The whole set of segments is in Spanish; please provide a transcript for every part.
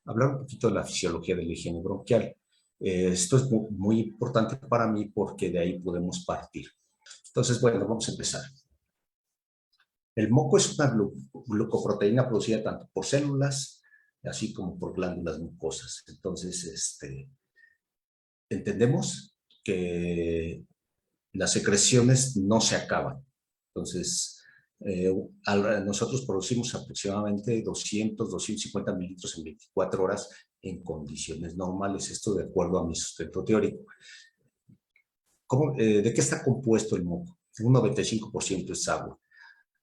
hablar un poquito de la fisiología de la higiene bronquial. Esto es muy importante para mí porque de ahí podemos partir. Entonces, bueno, vamos a empezar. El moco es una glucoproteína producida tanto por células, así como por glándulas mucosas. Entonces, entendemos que las secreciones no se acaban. Entonces, nosotros producimos aproximadamente 250 mililitros en 24 horas en condiciones normales. Esto de acuerdo a mi sustento teórico. ¿De qué está compuesto el moco? Un 95% es agua,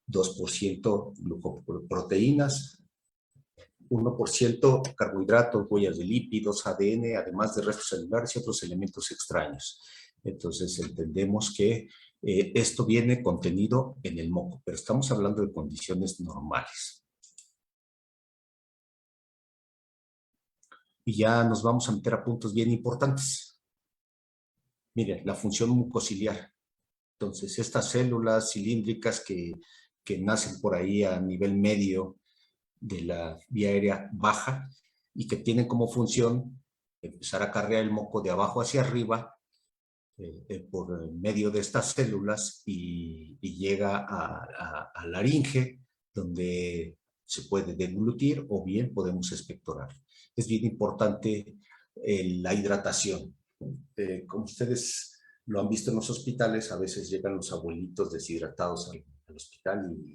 2% glucoproteínas, 1% carbohidratos, huellas de lípidos, ADN, además de restos celulares y otros elementos extraños. Entonces entendemos que esto viene contenido en el moco, pero estamos hablando de condiciones normales. Y ya nos vamos a meter a puntos bien importantes. Miren, la función mucociliar. Entonces, estas células cilíndricas que nacen por ahí a nivel medio de la vía aérea baja y que tienen como función empezar a cargar el moco de abajo hacia arriba por medio de estas células y llega a laringe, donde se puede deglutir o bien podemos expectorar. Es bien importante la hidratación. Como ustedes lo han visto en los hospitales, a veces llegan los abuelitos deshidratados al hospital y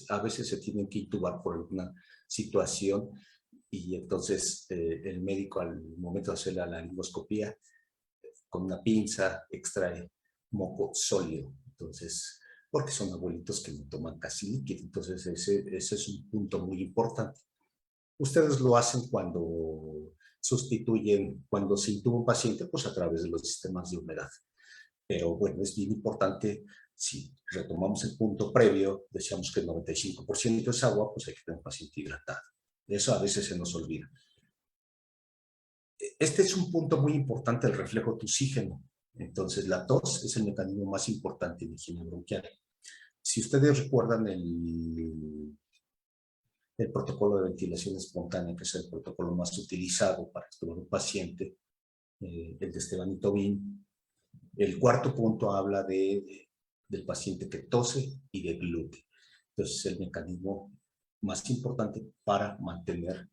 a veces se tienen que intubar por alguna situación y entonces el médico al momento de hacer la laringoscopía con una pinza extrae moco sólido. Entonces, porque son abuelitos que no toman casi líquido. Entonces, ese es un punto muy importante. Ustedes lo hacen cuando sustituyen, cuando se intuba un paciente, pues a través de los sistemas de humedad. Pero bueno, es bien importante, si retomamos el punto previo, decíamos que el 95% es agua, pues hay que tener un paciente hidratado. Eso a veces se nos olvida. Este es un punto muy importante, el reflejo de oxígeno. Entonces, la tos es el mecanismo más importante de higiene bronquial. Si ustedes recuerdan el protocolo de ventilación espontánea, que es el protocolo más utilizado para estudiar un paciente, el de Esteban y Tobin, el cuarto punto habla del paciente que tose y deglute. Entonces, es el mecanismo más importante para mantener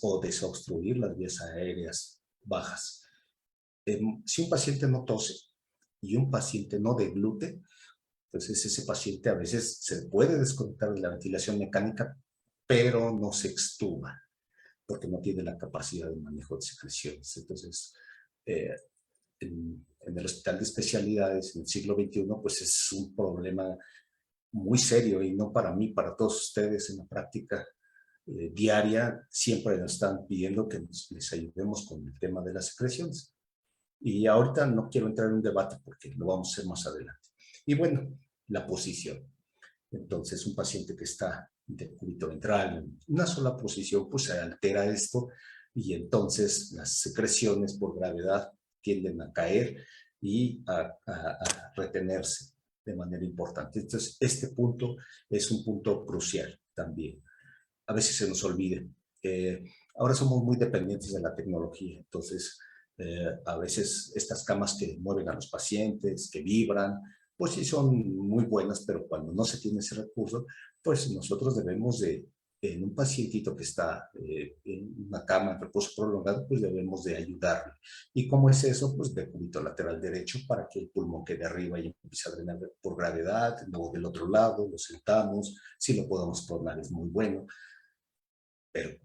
o desobstruir las vías aéreas bajas. Si un paciente no tose y un paciente no deglute, entonces ese paciente a veces se puede desconectar de la ventilación mecánica, pero no se extuba, porque no tiene la capacidad de manejo de secreciones. Entonces, en el hospital de especialidades en el siglo XXI, pues es un problema muy serio y no para mí, para todos ustedes en la práctica diaria, siempre nos están pidiendo que les ayudemos con el tema de las secreciones. Y ahorita no quiero entrar en un debate porque lo vamos a hacer más adelante. Y bueno, la posición. Entonces, un paciente que está de cúbito ventral en una sola posición, pues se altera esto y entonces las secreciones por gravedad tienden a caer y a retenerse de manera importante. Entonces, este punto es un punto crucial también. A veces se nos olvida. Ahora somos muy dependientes de la tecnología, entonces a veces estas camas que mueven a los pacientes, que vibran, pues sí son muy buenas, pero cuando no se tiene ese recurso, pues nosotros debemos en un pacientito que está en una cama en reposo prolongado, pues debemos de ayudarle. ¿Y cómo es eso? Pues de cúbito lateral derecho para que el pulmón quede arriba y empiece a drenar por gravedad, luego del otro lado lo sentamos, si lo podemos tornar es muy bueno, pero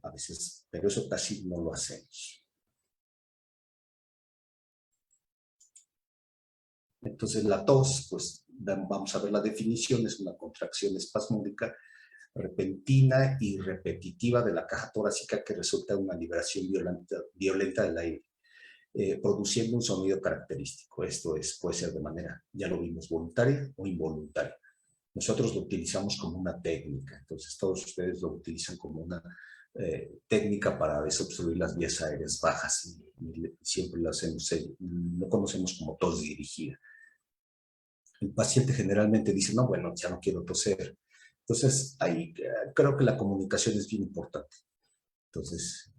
eso casi no lo hacemos. Entonces la tos, pues vamos a ver la definición, es una contracción espasmódica repentina y repetitiva de la caja torácica que resulta en una liberación violenta del aire, produciendo un sonido característico. Esto puede ser de manera, ya lo vimos, voluntaria o involuntaria. Nosotros lo utilizamos como una técnica, entonces todos ustedes lo utilizan como una técnica para desobstruir las vías aéreas bajas y siempre lo hacemos, lo conocemos como tos dirigida. El paciente generalmente dice, no, bueno, ya no quiero toser. Entonces, ahí creo que la comunicación es bien importante. Entonces,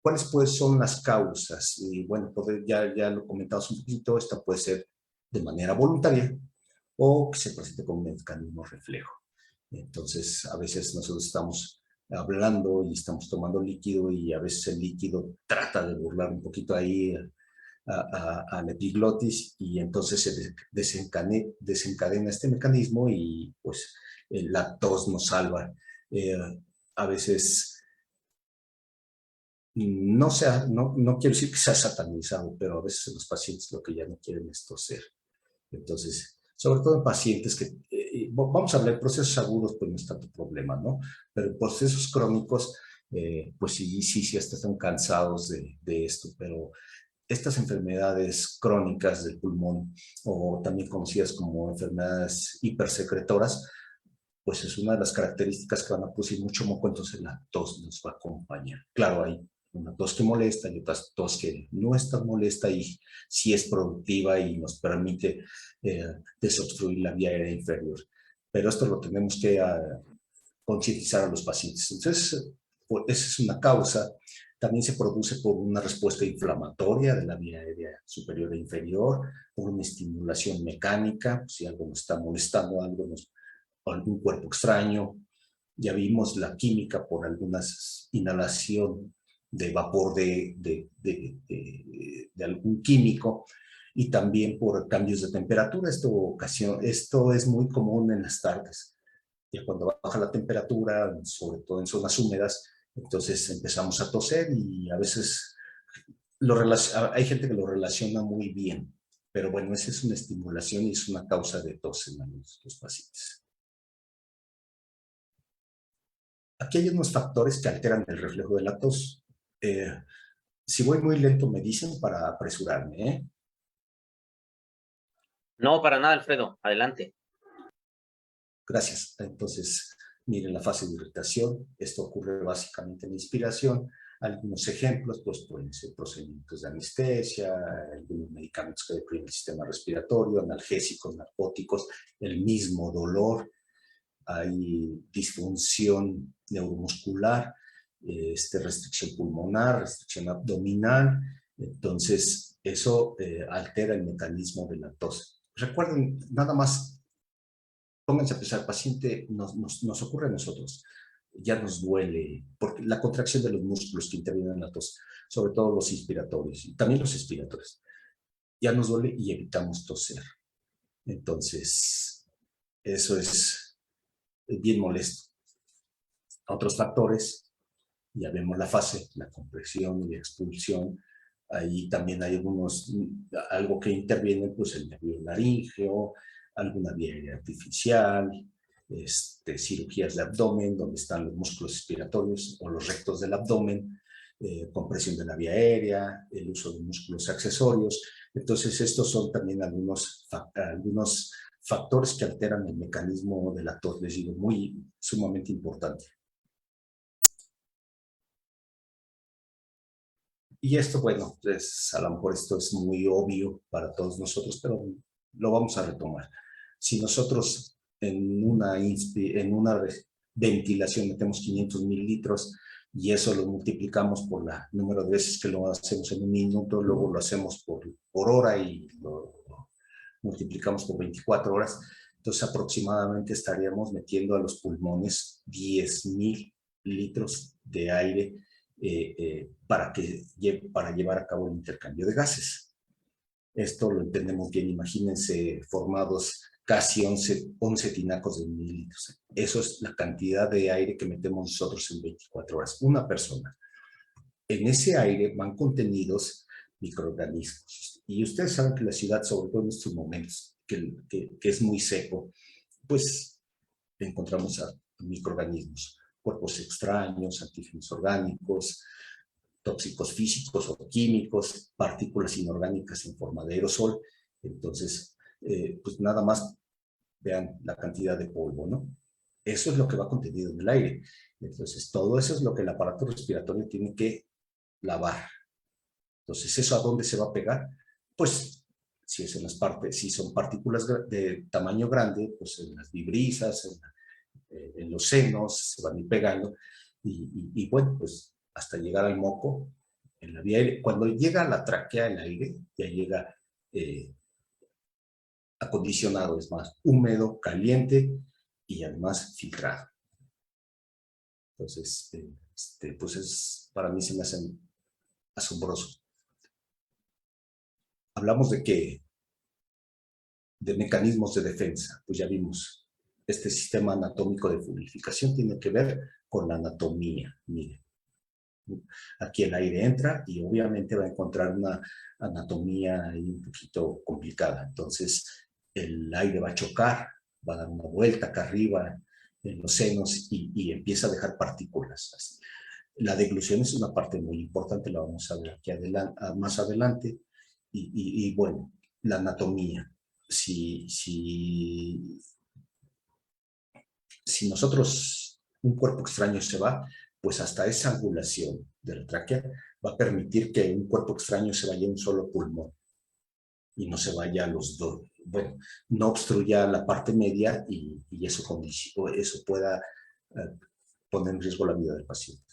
¿cuáles pues son las causas? Y bueno, ya lo comentamos un poquito, esta puede ser de manera voluntaria o que se presente como un mecanismo reflejo. Entonces, a veces nosotros estamos hablando y estamos tomando líquido y a veces el líquido trata de burlar un poquito ahí a la epiglotis y entonces se desencadena este mecanismo y pues la tos nos salva. A veces no quiero decir que sea satanizado, pero a veces los pacientes lo que ya no quieren es toser. Entonces, sobre todo en pacientes que, vamos a hablar de procesos agudos, pues no es tanto problema, ¿no? Pero en procesos crónicos, pues sí, están cansados de esto, pero estas enfermedades crónicas del pulmón, o también conocidas como enfermedades hipersecretoras, pues es una de las características que van a producir mucho moco, entonces la tos nos va a acompañar. Claro, hay una tos que molesta y otra tos que no es tan molesta y sí es productiva y nos permite desobstruir la vía aérea inferior. Pero esto lo tenemos que concientizar a los pacientes. Entonces, pues, esa es una causa. También se produce por una respuesta inflamatoria de la vía aérea superior e inferior, por una estimulación mecánica, si algo nos está molestando, algún cuerpo extraño. Ya vimos la química por algunas inhalación de vapor de algún químico y también por cambios de temperatura. Esto es muy común en las tardes. Ya cuando baja la temperatura, sobre todo en zonas húmedas, entonces empezamos a toser y a veces hay gente que lo relaciona muy bien, pero bueno, esa es una estimulación y es una causa de tos en los pacientes. Aquí hay unos factores que alteran el reflejo de la tos. Si voy muy lento, me dicen para apresurarme, ¿eh? No, para nada, Alfredo. Adelante. Gracias. Entonces, miren la fase de irritación. Esto ocurre básicamente en la inspiración. Algunos ejemplos, pues pueden ser procedimientos de anestesia, algunos medicamentos que deprimen el sistema respiratorio, analgésicos, narcóticos, el mismo dolor. Hay disfunción neuromuscular, restricción pulmonar, restricción abdominal. Entonces, eso altera el mecanismo de la tos. Recuerden, nada más, pónganse a pensar, paciente, nos ocurre a nosotros, ya nos duele, porque la contracción de los músculos que intervienen en la tos, sobre todo los inspiratorios y también los expiratorios, ya nos duele y evitamos toser. Entonces, eso es bien molesto. Otros factores, ya vemos la fase, la compresión y la expulsión. Ahí también hay algo que interviene, pues el nervio laríngeo, alguna vía aérea artificial, cirugías de abdomen, donde están los músculos expiratorios o los rectos del abdomen, compresión de la vía aérea, el uso de músculos accesorios. Entonces, estos son también algunos factores que alteran el mecanismo de la tos, les digo, sumamente importante. Y esto, bueno, pues a lo mejor esto es muy obvio para todos nosotros, pero lo vamos a retomar. Si nosotros en una ventilación metemos 500 mililitros y eso lo multiplicamos por el número de veces que lo hacemos en un minuto, luego lo hacemos por hora y lo multiplicamos por 24 horas, entonces aproximadamente estaríamos metiendo a los pulmones 10,000 litros de aire para llevar a cabo el intercambio de gases. Esto lo entendemos bien, imagínense formados casi 11 tinacos de 1,000 litros. Eso es la cantidad de aire que metemos nosotros en 24 horas, una persona. En ese aire van contenidos microorganismos. Y ustedes saben que la ciudad, sobre todo en estos momentos, que es muy seco, pues encontramos a microorganismos, cuerpos extraños, antígenos orgánicos, tóxicos físicos o químicos, partículas inorgánicas en forma de aerosol. Entonces, pues nada más vean la cantidad de polvo, ¿no? Eso es lo que va contenido en el aire. Entonces, todo eso es lo que el aparato respiratorio tiene que lavar. Entonces, ¿eso a dónde se va a pegar? Pues, si son partículas de tamaño grande, pues en las vibrisas, en los senos, se van a ir pegando, y bueno, pues hasta llegar al moco, en la vía aérea. Cuando llega a la tráquea el aire, ya llega acondicionado, es más, húmedo, caliente y además filtrado. Entonces, pues para mí se me hace asombroso. Hablamos de mecanismos de defensa, pues ya vimos, este sistema anatómico de fluidificación tiene que ver con la anatomía. Miren, aquí el aire entra y obviamente va a encontrar una anatomía ahí un poquito complicada. Entonces, el aire va a chocar, va a dar una vuelta acá arriba en los senos y empieza a dejar partículas. La deglución es una parte muy importante, la vamos a ver aquí más adelante. Y bueno, la anatomía. Si nosotros, un cuerpo extraño se va, pues hasta esa angulación de la tráquea va a permitir que un cuerpo extraño se vaya a un solo pulmón y no se vaya a los dos. Bueno, no obstruya la parte media y eso pueda poner en riesgo la vida del paciente.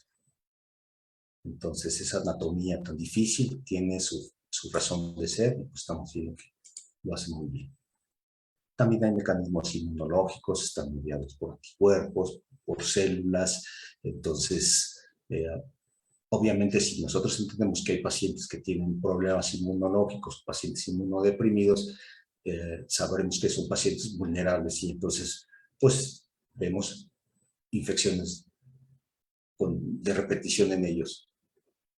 Entonces, esa anatomía tan difícil tiene su razón de ser y pues estamos viendo que lo hace muy bien. También hay mecanismos inmunológicos, están mediados por anticuerpos, por células. Entonces, obviamente, si nosotros entendemos que hay pacientes que tienen problemas inmunológicos, pacientes inmunodeprimidos, sabremos que son pacientes vulnerables y entonces, pues, vemos infecciones de repetición en ellos.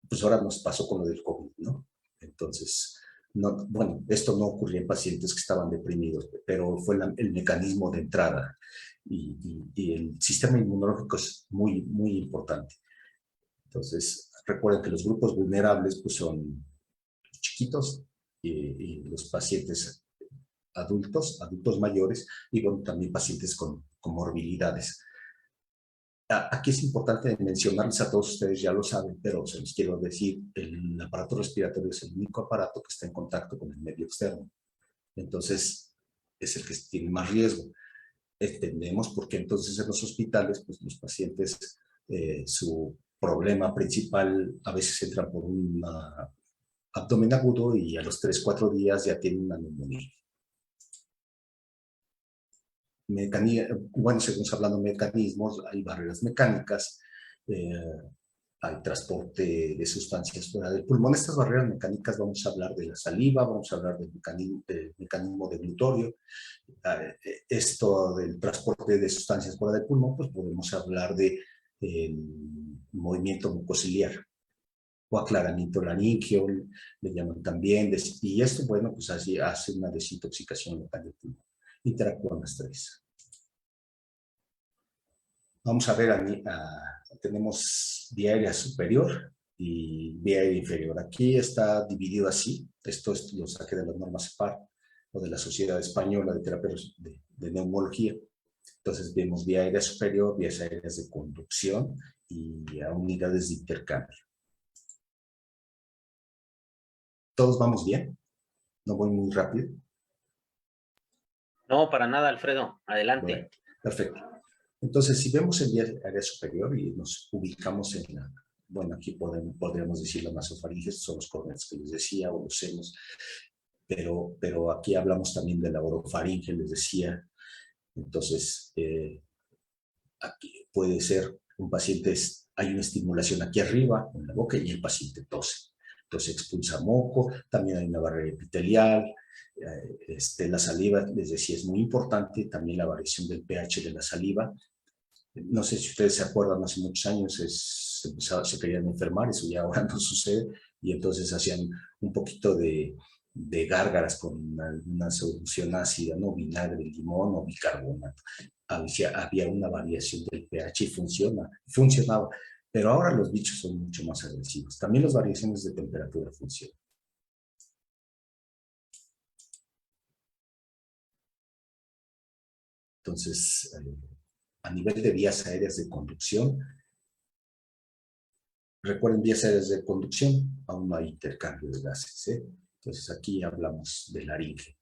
Pues ahora nos pasó con lo del COVID, ¿no? Entonces, no, bueno, esto no ocurría en pacientes que estaban deprimidos, pero fue el mecanismo de entrada y el sistema inmunológico es muy, muy importante. Entonces, recuerden que los grupos vulnerables pues, son los chiquitos y los pacientes adultos mayores y bueno, también pacientes con comorbilidades. Aquí es importante mencionarles a todos ustedes, ya lo saben, pero se los quiero decir, el aparato respiratorio es el único aparato que está en contacto con el medio externo. Entonces, es el que tiene más riesgo. Entendemos por qué entonces en los hospitales, pues los pacientes, su problema principal a veces entra por un abdomen agudo y a los 3-4 días ya tienen una neumonía. Bueno, seguimos hablando de mecanismos, hay barreras mecánicas, hay transporte de sustancias fuera del pulmón. Estas barreras mecánicas vamos a hablar de la saliva, vamos a hablar del mecanismo deglutorio. Esto del transporte de sustancias fuera del pulmón, pues podemos hablar de movimiento mucociliar o aclaramiento laríngeo, le llaman también, y esto, bueno, pues así hace una desintoxicación local del pulmón. Interactúan las tres. Vamos a ver, tenemos vía aérea superior y vía aérea inferior. Aquí está dividido así. Esto lo saqué de las normas SPAR o de la Sociedad Española de Terapia de Neumología. Entonces vemos vía aérea superior, vías aéreas de conducción y a unidades de intercambio. ¿Todos vamos bien? ¿No voy muy rápido? No, para nada, Alfredo. Adelante. Bueno, perfecto. Entonces, si vemos el vía aérea superior y nos ubicamos en bueno, aquí podríamos decir la nasofaringe, son los cornetes que les decía, o los senos, pero aquí hablamos también de la orofaringe, les decía. Entonces, aquí puede ser un paciente, hay una estimulación aquí arriba, en la boca, y el paciente tose. Entonces expulsa moco, también hay una barrera epitelial, la saliva, les decía, es muy importante, también la variación del pH de la saliva. No sé si ustedes se acuerdan, hace muchos años se querían enfermar, eso ya ahora no sucede, y entonces hacían un poquito de gárgaras con alguna solución ácida, ¿no? Vinagre, limón o bicarbonato. Había una variación del pH y funcionaba, pero ahora los bichos son mucho más agresivos. También las variaciones de temperatura funcionan. Entonces, a nivel de vías aéreas de conducción, recuerden, vías aéreas de conducción, aún no hay intercambio de gases, ¿eh? Entonces, aquí hablamos de laringe.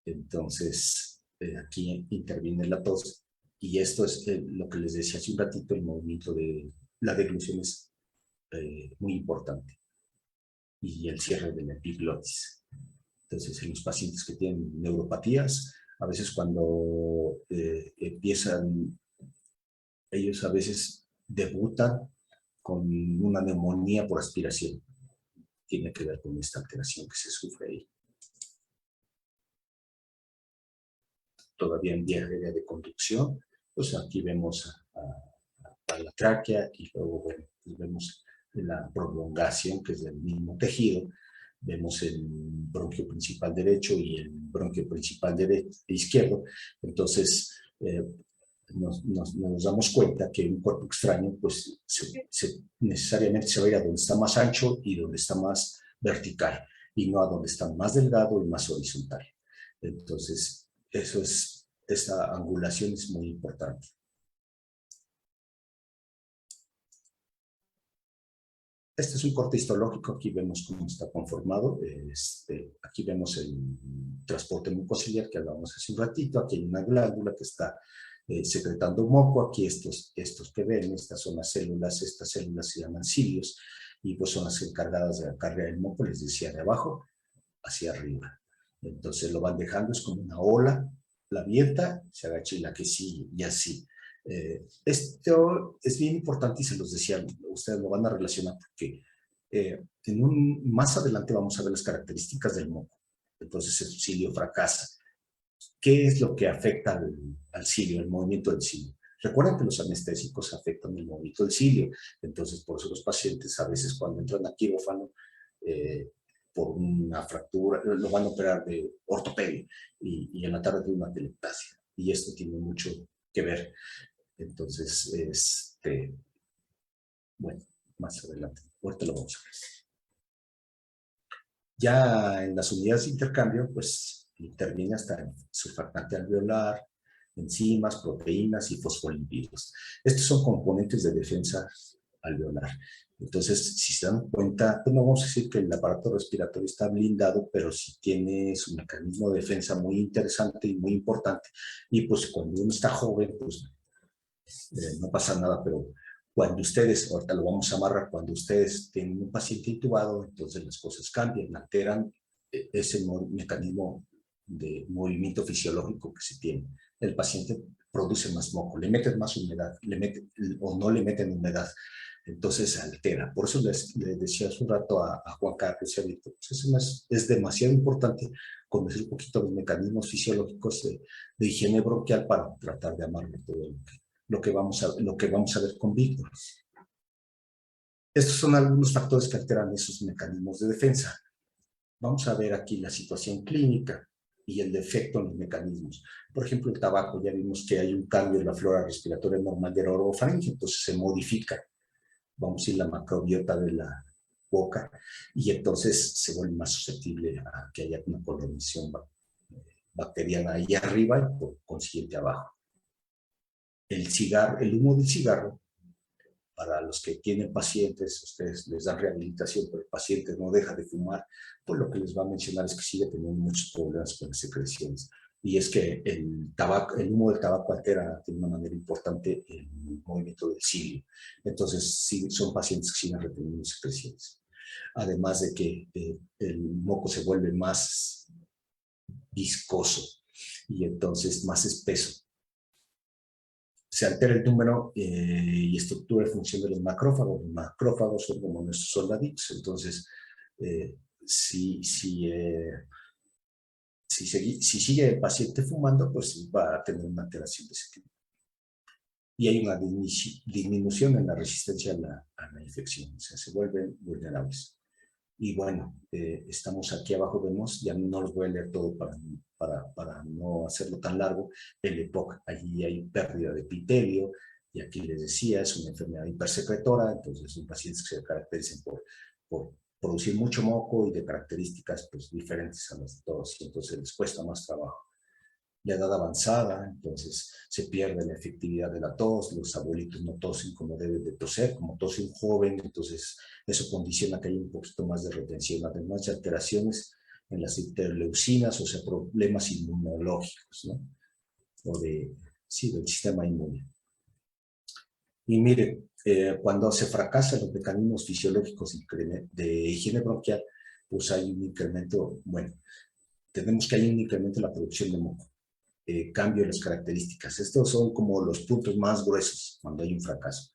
Entonces, aquí interviene la tos Y esto es lo que les decía hace un ratito, el movimiento de la deglución es muy importante. Y el cierre de la epiglotis. Entonces, en los pacientes que tienen neuropatías, a veces cuando empiezan, ellos a veces debutan con una neumonía por aspiración. Tiene que ver con esta alteración que se sufre ahí. Todavía en vía aérea de conducción, pues aquí vemos a la tráquea y luego bueno, pues vemos la prolongación que es del mismo tejido. Vemos el bronquio principal derecho y el bronquio principal izquierdo. Entonces, nos damos cuenta que un cuerpo extraño, pues necesariamente se va a ir a donde está más ancho y donde está más vertical, y no a donde está más delgado y más horizontal. Entonces, esta angulación es muy importante. Este es un corte histológico, aquí vemos cómo está conformado. Aquí vemos el transporte mucociliar que hablábamos hace un ratito. Aquí hay una glándula que está secretando moco. Aquí estos que ven, estas son las células, estas células se llaman cilios y pues son las encargadas de cargar el moco, les decía, de abajo hacia arriba. Entonces lo van dejando, es como una ola, la abierta, se agacha y la que sigue y así. Esto es bien importante y se los decía, ustedes lo van a relacionar porque más adelante vamos a ver las características del moco. Entonces el cilio fracasa. ¿Qué es lo que afecta al cilio, el movimiento del cilio? Recuerden que los anestésicos afectan el movimiento del cilio. Entonces, por eso los pacientes a veces cuando entran a quirófano por una fractura, lo van a operar de ortopedia y en la tarde de una telectasia. Y esto tiene mucho que ver. Entonces, bueno, más adelante, ahorita lo vamos a ver. Ya en las unidades de intercambio, pues interviene hasta el surfactante alveolar, enzimas, proteínas y fosfolípidos. Estos son componentes de defensa alveolar. Entonces, si se dan cuenta, pues no vamos a decir que el aparato respiratorio está blindado, pero sí tiene su mecanismo de defensa muy interesante y muy importante. Y pues cuando uno está joven, pues no pasa nada, pero cuando ustedes, ahorita lo vamos a amarrar, cuando ustedes tienen un paciente intubado, entonces las cosas cambian, alteran ese mecanismo de movimiento fisiológico que se tiene. El paciente produce más moco, le meten más humedad, o no le meten humedad, entonces se altera. Por eso les decía hace un rato a Juan Carlos y a Víctor, pues es demasiado importante conocer un poquito los mecanismos fisiológicos de higiene bronquial para tratar de amarrar todo lo que vamos a ver con Víctor. Estos son algunos factores que alteran esos mecanismos de defensa. Vamos a ver aquí la situación clínica y el defecto en los mecanismos. Por ejemplo, el tabaco, ya vimos que hay un cambio en la flora respiratoria normal de la orofaringe, entonces se modifica, vamos a decir, la macrobiota de la boca, y entonces se vuelve más susceptible a que haya una colonización bacteriana ahí arriba y por consiguiente abajo. El humo del cigarro, para los que tienen pacientes, ustedes les dan rehabilitación, pero el paciente no deja de fumar, pues lo que les va a mencionar es que sigue teniendo muchos problemas con las secreciones. Y es que el humo del tabaco altera de una manera importante el movimiento del cilio. Entonces, sí, son pacientes que siguen reteniendo secreciones. Además de que el moco se vuelve más viscoso y entonces más espeso. Se altera el número y estructura y función de los macrófagos. Los macrófagos son como nuestros soldaditos, entonces si sigue el paciente fumando, pues va a tener una alteración de ese tipo. Y hay una disminución en la resistencia a la infección, o sea, se vuelven vulnerables. Y bueno, estamos aquí abajo, vemos, ya no los voy a leer todo para no hacerlo tan largo, el EPOC, allí hay pérdida de epitelio, y aquí les decía, es una enfermedad hipersecretora, entonces son pacientes que se caracterizan por producir mucho moco y de características pues, diferentes a las de todos, y entonces les cuesta más trabajo. La edad avanzada, entonces se pierde la efectividad de la tos, los abuelitos no tosen como deben de toser, como tose un joven, entonces eso condiciona que haya un poquito más de retención, además de alteraciones en las interleucinas, o sea, problemas inmunológicos, ¿no? O de sí, del sistema inmune. Y mire, cuando se fracasan los mecanismos fisiológicos de higiene bronquial, pues hay un incremento, bueno, tenemos que hay un incremento en la producción de moco, cambio en las características. Estos son como los puntos más gruesos cuando hay un fracaso.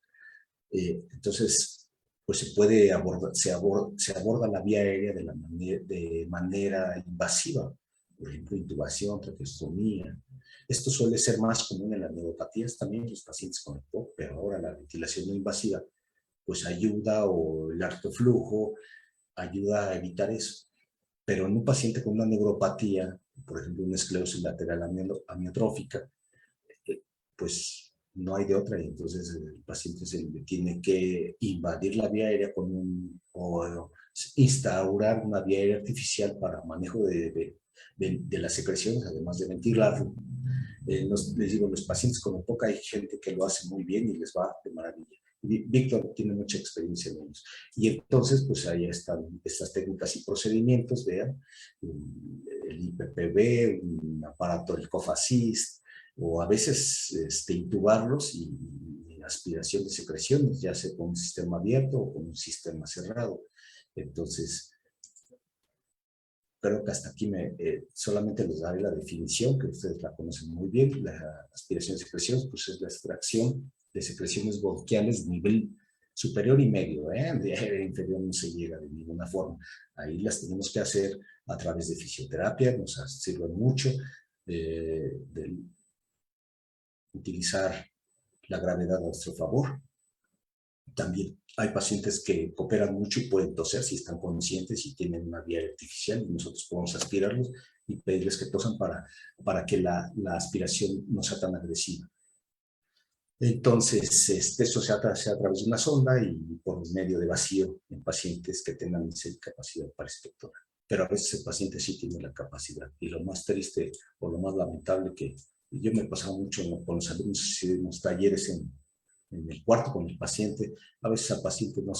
Entonces, pues se puede abordar, se aborda la vía aérea de manera invasiva, por ejemplo, intubación, traqueostomía. Esto suele ser más común en las neuropatías también, los pacientes con EPOC, pero ahora la ventilación no invasiva, pues ayuda, o el alto flujo, ayuda a evitar eso. Pero en un paciente con una neuropatía, por ejemplo, una esclerosis lateral amiotrófica, pues no hay de otra, y entonces el paciente se tiene que invadir la vía aérea o instaurar una vía aérea artificial para manejo de las secreciones, además de ventilarlo. Les digo, los pacientes con EPOC hay gente que lo hace muy bien y les va de maravilla. Víctor tiene mucha experiencia en ellos. Y entonces, pues ahí están estas técnicas y procedimientos, vean, el IPPB, un aparato del COFACIST, o a veces intubarlos y aspiración de secreciones, ya sea con un sistema abierto o con un sistema cerrado. Entonces, creo que hasta aquí solamente les daré la definición, que ustedes la conocen muy bien. La aspiración de secreciones, pues es la extracción de secreciones bronquiales de nivel superior y medio, de inferior no se llega de ninguna forma. Ahí las tenemos que hacer a través de fisioterapia, nos sirven mucho, de utilizar la gravedad a nuestro favor. También hay pacientes que cooperan mucho y pueden toser si están conscientes y tienen una vía artificial, y nosotros podemos aspirarlos y pedirles que tosan para que la aspiración no sea tan agresiva. Entonces, eso se hace a través de una sonda y por medio de vacío en pacientes que tengan capacidad para expectorar. Pero a veces el paciente sí tiene la capacidad. Y lo más triste o lo más lamentable, que yo me he pasado mucho con los alumnos en los talleres en el cuarto con el paciente, a veces al paciente no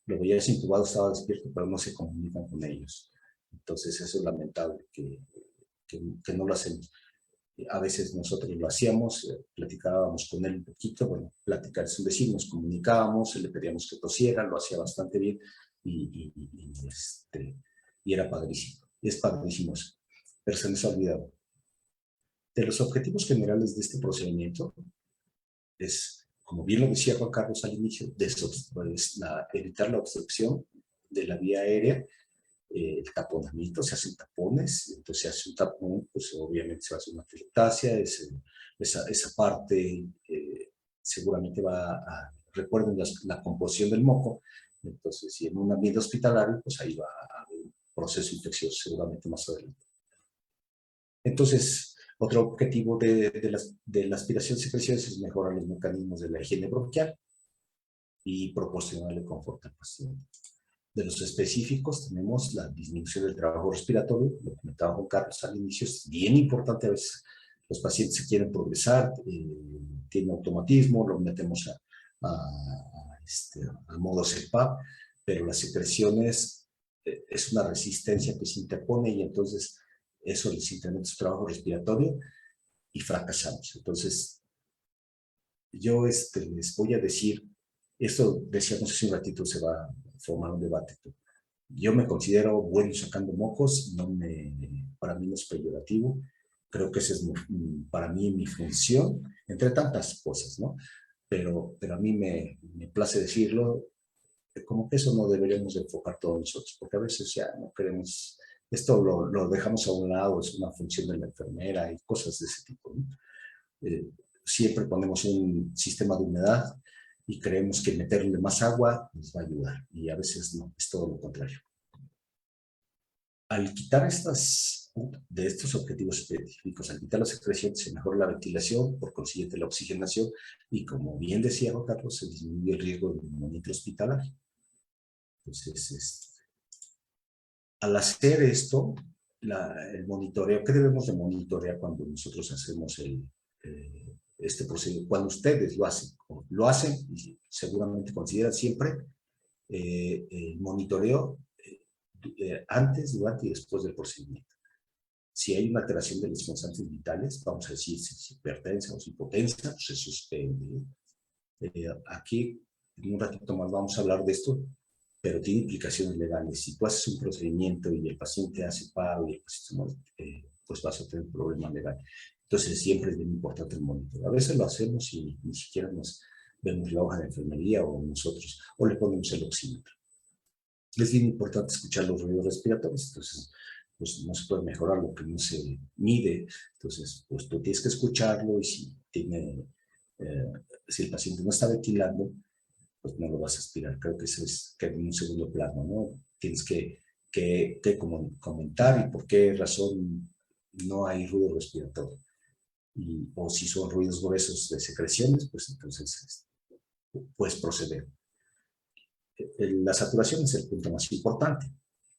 lo veía intubado, estaba despierto, pero no se comunican con ellos. Entonces eso es lamentable que no lo hacemos. A veces nosotros lo hacíamos, platicábamos con él un poquito, bueno, platicar es un decir, nos comunicábamos, le pedíamos que tosiera, lo hacía bastante bien y era padrísimo. Es padrísimo eso, pero se les ha olvidado. De los objetivos generales de este procedimiento es, como bien lo decía Juan Carlos al inicio, evitar la obstrucción de la vía aérea, el taponamiento, se hacen tapones, entonces se hace un tapón, pues obviamente se hace una teletasia, esa parte seguramente recuerden la composición del moco, entonces si en un ambiente hospitalario, pues ahí va a haber un proceso infeccioso seguramente más adelante. Entonces, otro objetivo de la aspiración secreciones es mejorar los mecanismos de la higiene bronquial y proporcionarle confort al paciente. De los específicos tenemos la disminución del trabajo respiratorio, lo comentaba Juan Carlos al inicio, es bien importante. A veces los pacientes se quieren progresar, tienen automatismo, lo metemos al modo CPAP, pero las secreciones es una resistencia que se interpone y entonces eso les incrementa su trabajo respiratorio y fracasamos. Entonces, yo les voy a decir, esto decíamos hace un ratito, se va a formar un debate. Yo me considero bueno sacando mocos, para mí no es peyorativo, creo que esa es para mí mi función, entre tantas cosas, ¿no? Pero a mí me place decirlo, como que eso no deberíamos enfocar todos nosotros, porque a veces ya no queremos, esto lo dejamos a un lado, es una función de la enfermera y cosas de ese tipo, ¿no? Siempre ponemos un sistema de humedad y creemos que meterle más agua nos va a ayudar, y a veces no, es todo lo contrario. Al quitar de estos objetivos específicos, al quitar las secreciones, se mejora la ventilación, por consiguiente la oxigenación, y como bien decía Juan Carlos, se disminuye el riesgo de neumonía hospitalaria. Entonces, al hacer esto, el monitoreo, ¿qué debemos de monitorear cuando nosotros hacemos este procedimiento? Cuando ustedes lo hacen y seguramente consideran siempre el monitoreo antes, durante y después del procedimiento. Si hay una alteración de los constantes vitales, vamos a decir si hipertensa o si hipotensa, pues se suspende. Aquí, en un ratito más vamos a hablar de esto, pero tiene implicaciones legales. Si tú haces un procedimiento y el paciente hace paro y el paciente muere, pues vas a tener un problema legal. Entonces siempre es bien importante el monitoreo. A veces lo hacemos y ni siquiera nos vemos la hoja de enfermería o nosotros, o le ponemos el oxímetro. Es bien importante escuchar los ruidos respiratorios, entonces pues no se puede mejorar lo que no se mide, entonces pues tú tienes que escucharlo y si el paciente no está ventilando, pues no lo vas a aspirar. Creo que eso queda en un segundo plano, ¿no? Tienes que comentar y por qué razón no hay ruido respiratorio. O si son ruidos gruesos de secreciones, pues entonces puedes proceder. La saturación es el punto más importante.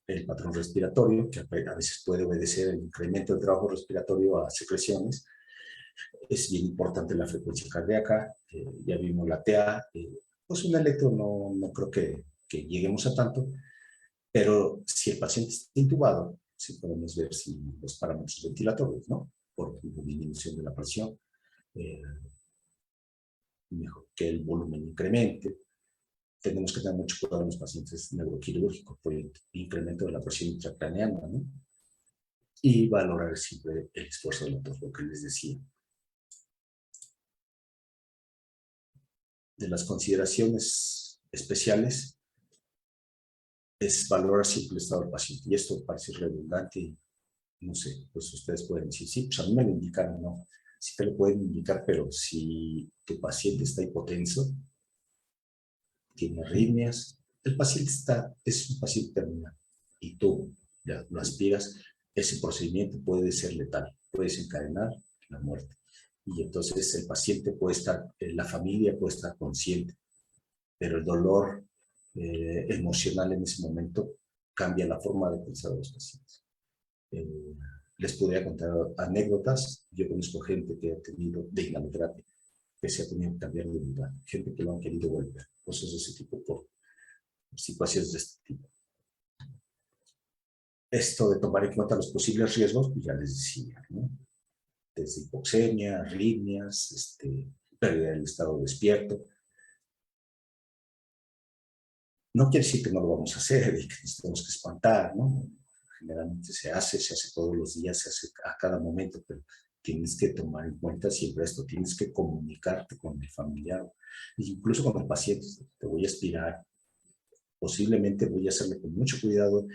El patrón respiratorio, que a veces puede obedecer el incremento del trabajo respiratorio a secreciones. Es bien importante la frecuencia cardíaca, ya vimos la TA, pues un electro no creo que lleguemos a tanto, pero si el paciente está intubado, sí podemos ver si los parámetros ventilatorios, ¿no? Por disminución de la presión, mejor que el volumen incremente. Tenemos que tener mucho cuidado en los pacientes neuroquirúrgicos por el incremento de la presión intracraneana, ¿no? Y valorar siempre el esfuerzo del motor, lo que les decía. De las consideraciones especiales es valorar siempre el estado del paciente. Y esto parece redundante y no sé, pues ustedes pueden decir, sí, pues a mí me lo indicaron, no. Sí te lo pueden indicar, pero si tu paciente está hipotenso, tiene arritmias, el paciente es un paciente terminal y tú ya lo aspiras, ese procedimiento puede ser letal, puede desencadenar la muerte. Y entonces el paciente puede estar, la familia puede estar consciente, pero el dolor emocional en ese momento cambia la forma de pensar de los pacientes. Les podría contar anécdotas. Yo conozco gente que ha tenido de inhaloterapia, que se ha tenido que cambiar de lugar, gente que lo han querido volver, cosas de ese tipo, por situaciones de este tipo. Esto de tomar en cuenta los posibles riesgos, pues ya les decía, ¿no? Desde hipoxemia, arritmias, pérdida del estado despierto. No quiere decir que no lo vamos a hacer y que nos tenemos que espantar, ¿no? Generalmente se hace todos los días, se hace a cada momento, pero tienes que tomar en cuenta siempre esto, tienes que comunicarte con el familiar, incluso con el paciente. Te voy a aspirar, posiblemente voy a hacerlo con mucho cuidado,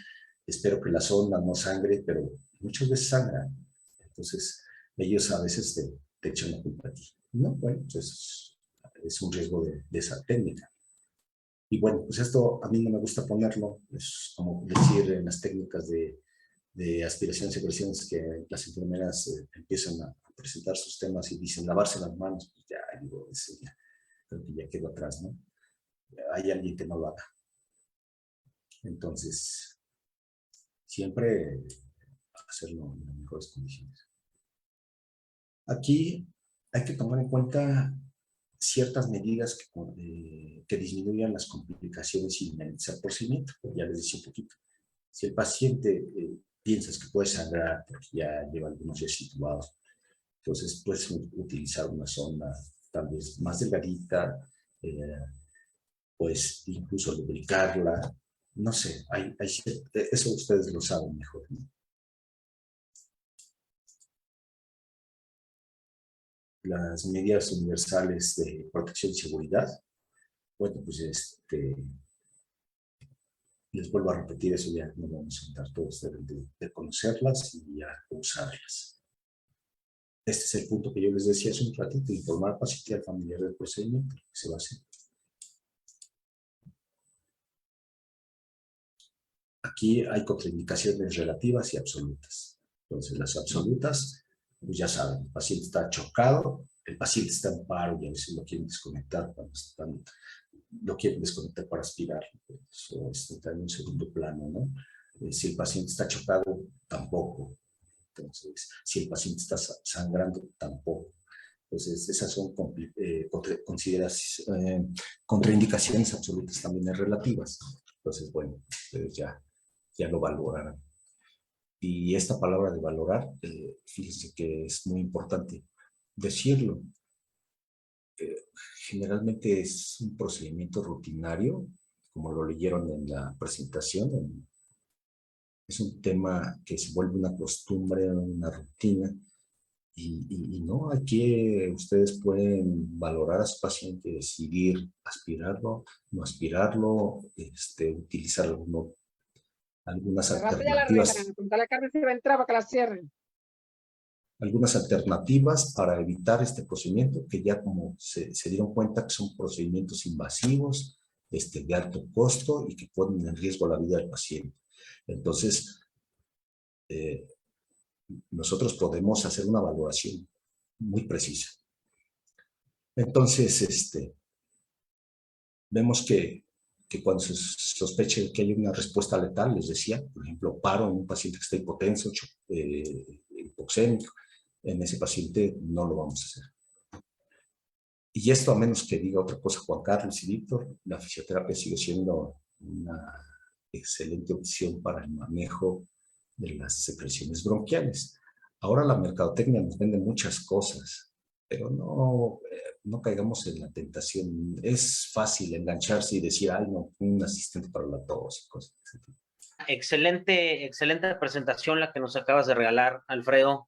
espero que la sonda no sangre, pero muchas veces sangran. Entonces, ellos a veces te echan la culpa a ti. No, bueno, pues es un riesgo de esa técnica. Y bueno, pues esto a mí no me gusta ponerlo, es como decir en las técnicas de aspiración y secreciones que las enfermeras empiezan a presentar sus temas y dicen lavarse las manos, pues ya, digo, ya, creo que ya quedó atrás, ¿no? Hay alguien que no lo haga. Entonces, siempre hacerlo en las mejores condiciones. Aquí hay que tomar en cuenta ciertas medidas que disminuyan las complicaciones y minimizar el procedimiento. Ya les decía un poquito. Si el paciente piensas que puede sangrar porque ya lleva algunos días situados, entonces puedes utilizar una sonda tal vez más delgadita, pues incluso lubricarla. No sé, eso ustedes lo saben mejor, ¿no? Las medidas universales de protección y seguridad, bueno, pues les vuelvo a repetir, eso ya no vamos a entrar, todos deben de conocerlas y a usarlas. Este es el punto que yo les decía hace un ratito, informar al paciente y al familiar del procedimiento que se va a hacer. Aquí hay contraindicaciones relativas y absolutas. Entonces, las absolutas, pues ya saben, el paciente está chocado, el paciente está en paro y a veces lo quieren desconectar lo quieren desconectar para aspirar. Eso está en un segundo plano, ¿no? Si el paciente está chocado, tampoco. Entonces, si el paciente está sangrando, tampoco. Entonces, esas son contraindicaciones absolutas, también relativas. Entonces, bueno, ustedes ya lo valorarán. Y esta palabra de valorar, fíjense que es muy importante decirlo. Generalmente es un procedimiento rutinario, como lo leyeron en la presentación. Es un tema que se vuelve una costumbre, una rutina. Y no, aquí ustedes pueden valorar a su paciente, decidir aspirarlo, no aspirarlo, utilizar algunas Cerraste ya la reja, alternativas. apuntar la carne se va a entrar para que la cierren. Algunas alternativas para evitar este procedimiento que ya como se dieron cuenta que son procedimientos invasivos, de alto costo y que ponen en riesgo la vida del paciente. Entonces, eh, nosotros podemos hacer una valoración muy precisa. Entonces, vemos que cuando se sospeche que hay una respuesta letal, les decía, por ejemplo, paro en un paciente que está hipotenso, hipoxémico, en ese paciente no lo vamos a hacer. Y esto, a menos que diga otra cosa Juan Carlos y Víctor, la fisioterapia sigue siendo una excelente opción para el manejo de las secreciones bronquiales. Ahora la mercadotecnia nos vende muchas cosas, pero no caigamos en la tentación. Es fácil engancharse y decir, ay, no, un asistente para la tos y cosas así. Excelente presentación la que nos acabas de regalar, Alfredo.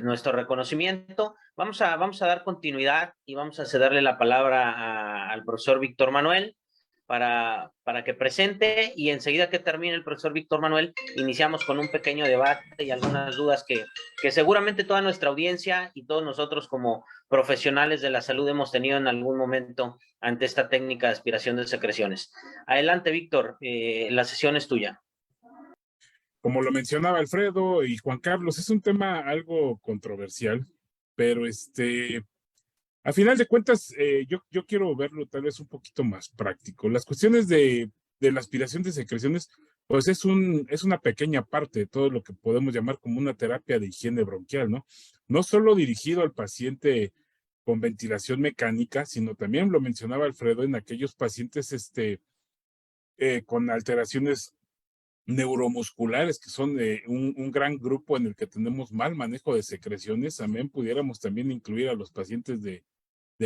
Nuestro reconocimiento. Vamos a dar continuidad y vamos a cederle la palabra al profesor Víctor Manuel para que presente, y enseguida que termine el profesor Víctor Manuel, iniciamos con un pequeño debate y algunas dudas que seguramente toda nuestra audiencia y todos nosotros como profesionales de la salud hemos tenido en algún momento ante esta técnica de aspiración de secreciones. Adelante, Víctor, la sesión es tuya. Como lo mencionaba Alfredo y Juan Carlos, es un tema algo controversial, pero a final de cuentas, yo quiero verlo tal vez un poquito más práctico. Las cuestiones de la aspiración de secreciones, pues es una pequeña parte de todo lo que podemos llamar como una terapia de higiene bronquial, ¿no? No solo dirigido al paciente con ventilación mecánica, sino también lo mencionaba Alfredo en aquellos pacientes con alteraciones neuromusculares, que son un gran grupo en el que tenemos mal manejo de secreciones. También pudiéramos también incluir a los pacientes de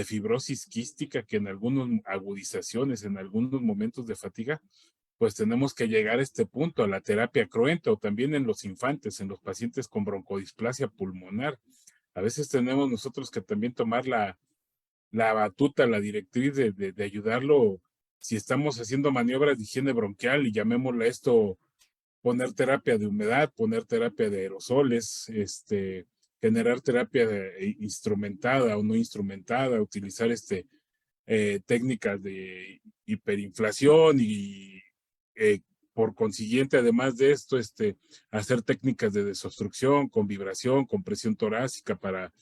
fibrosis quística, que en algunas agudizaciones, en algunos momentos de fatiga, pues tenemos que llegar a este punto, a la terapia cruenta, o también en los infantes, en los pacientes con broncodisplasia pulmonar. A veces tenemos nosotros que también tomar la batuta, la directriz de ayudarlo si estamos haciendo maniobras de higiene bronquial, y llamémosle esto poner terapia de humedad, poner terapia de aerosoles, generar terapia instrumentada o no instrumentada, utilizar técnicas de hiperinflación y por consiguiente, además de esto, hacer técnicas de desobstrucción con vibración, con presión torácica para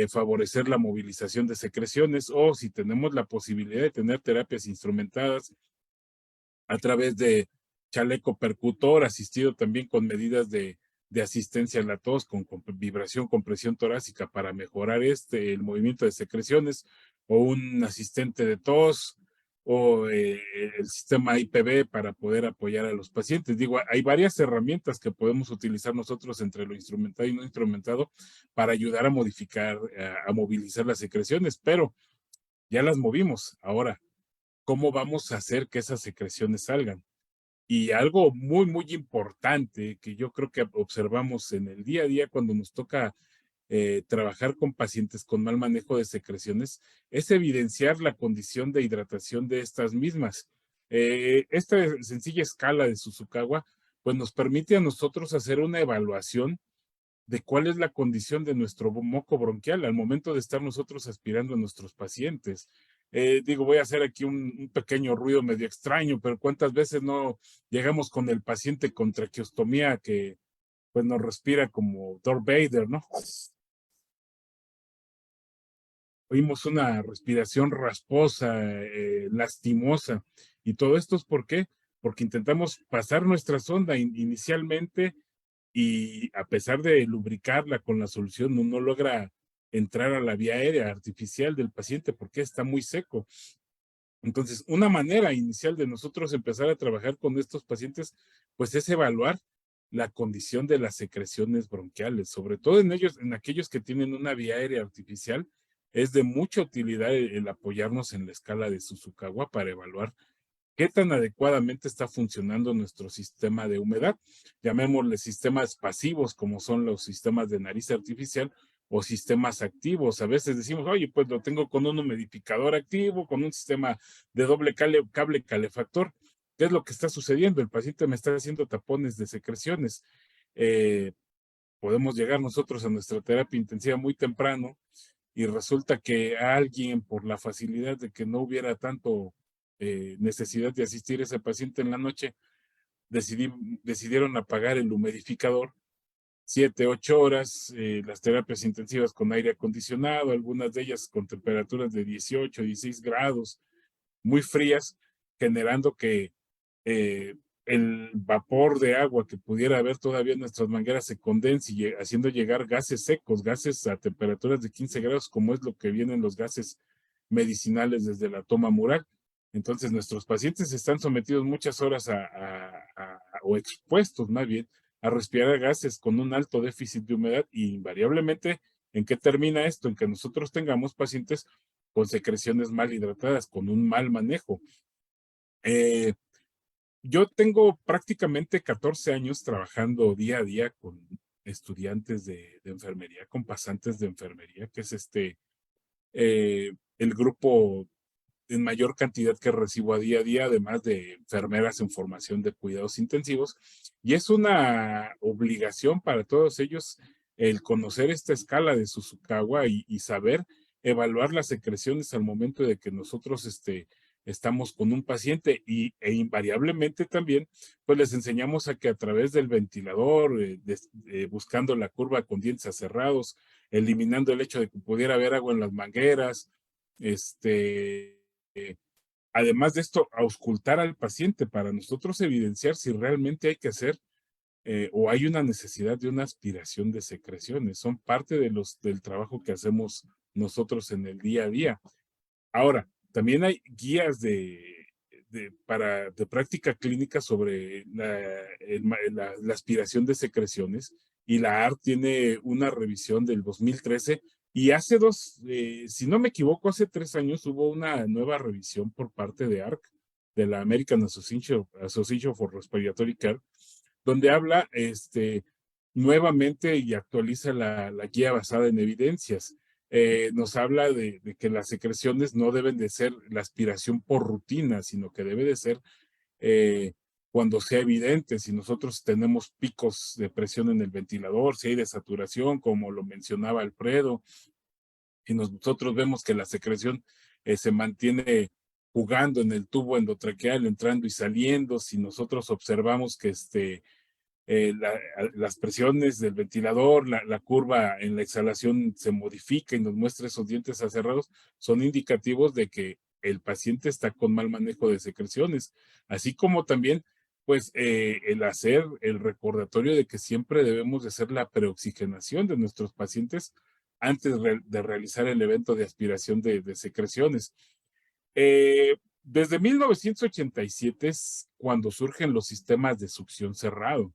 favorecer la movilización de secreciones, o si tenemos la posibilidad de tener terapias instrumentadas a través de chaleco percutor, asistido también con medidas de asistencia a la tos, con vibración, con presión torácica para mejorar el movimiento de secreciones, o un asistente de tos, o el sistema IPV para poder apoyar a los pacientes. Digo, hay varias herramientas que podemos utilizar nosotros entre lo instrumentado y no instrumentado para ayudar a modificar, a movilizar las secreciones, pero ya las movimos. Ahora, ¿cómo vamos a hacer que esas secreciones salgan? Y algo muy, muy importante que yo creo que observamos en el día a día cuando nos toca trabajar con pacientes con mal manejo de secreciones es evidenciar la condición de hidratación de estas mismas. Esta sencilla escala de Suzukawa pues nos permite a nosotros hacer una evaluación de cuál es la condición de nuestro moco bronquial al momento de estar nosotros aspirando a nuestros pacientes. Digo, voy a hacer aquí un pequeño ruido medio extraño, pero ¿cuántas veces no llegamos con el paciente con traqueostomía que pues nos respira como Darth Vader, ¿no? Oímos una respiración rasposa, lastimosa, y todo esto es ¿por qué? Porque intentamos pasar nuestra sonda inicialmente, y a pesar de lubricarla con la solución, no logra entrar a la vía aérea artificial del paciente porque está muy seco. Entonces, una manera inicial de nosotros empezar a trabajar con estos pacientes, pues es evaluar la condición de las secreciones bronquiales, sobre todo en aquellos que tienen una vía aérea artificial. Es de mucha utilidad el apoyarnos en la escala de Suzukawa para evaluar qué tan adecuadamente está funcionando nuestro sistema de humedad. Llamémosle sistemas pasivos, como son los sistemas de nariz artificial, o sistemas activos. A veces decimos, oye, pues lo tengo con un humidificador activo, con un sistema de doble cable calefactor. ¿Qué es lo que está sucediendo? El paciente me está haciendo tapones de secreciones. Podemos llegar nosotros a nuestra terapia intensiva muy temprano y resulta que a alguien, por la facilidad de que no hubiera tanto necesidad de asistir a ese paciente en la noche, decidieron apagar el humidificador 7, 8 horas, las terapias intensivas con aire acondicionado, algunas de ellas con temperaturas de 18, 16 grados, muy frías, generando que el vapor de agua que pudiera haber todavía en nuestras mangueras se condense y haciendo llegar gases secos, gases a temperaturas de 15 grados, como es lo que vienen los gases medicinales desde la toma mural. Entonces, nuestros pacientes están sometidos muchas horas o expuestos más bien a respirar gases con un alto déficit de humedad y invariablemente, ¿en qué termina esto? En que nosotros tengamos pacientes con secreciones mal hidratadas, con un mal manejo. Yo tengo prácticamente 14 años trabajando día a día con estudiantes de enfermería, con pasantes de enfermería, que es el grupo en mayor cantidad que recibo a día, además de enfermeras en formación de cuidados intensivos. Y es una obligación para todos ellos el conocer esta escala de Suzukawa y saber evaluar las secreciones al momento de que nosotros estamos con un paciente e invariablemente también, pues les enseñamos a que a través del ventilador, buscando la curva con dientes cerrados, eliminando el hecho de que pudiera haber agua en las mangueras, además de esto, auscultar al paciente para nosotros evidenciar si realmente hay que hacer o hay una necesidad de una aspiración de secreciones. Son parte del trabajo que hacemos nosotros en el día a día. Ahora, también hay guías de práctica clínica sobre la aspiración de secreciones y la ART tiene una revisión del 2013 y hace si no me equivoco, hace 3 años hubo una nueva revisión por parte de ARC, de la American Association for Respiratory Care, donde habla nuevamente y actualiza la guía basada en evidencias. Nos habla de que las secreciones no deben de ser la aspiración por rutina, sino que debe de ser cuando sea evidente, si nosotros tenemos picos de presión en el ventilador, si hay desaturación, como lo mencionaba Alfredo, y nosotros vemos que la secreción se mantiene jugando en el tubo endotraqueal, entrando y saliendo, si nosotros observamos que las presiones del ventilador, la curva en la exhalación se modifica y nos muestra esos dientes acerrados, son indicativos de que el paciente está con mal manejo de secreciones, así como también pues el hacer el recordatorio de que siempre debemos de hacer la preoxigenación de nuestros pacientes antes de realizar el evento de aspiración de secreciones. Desde 1987 es cuando surgen los sistemas de succión cerrado.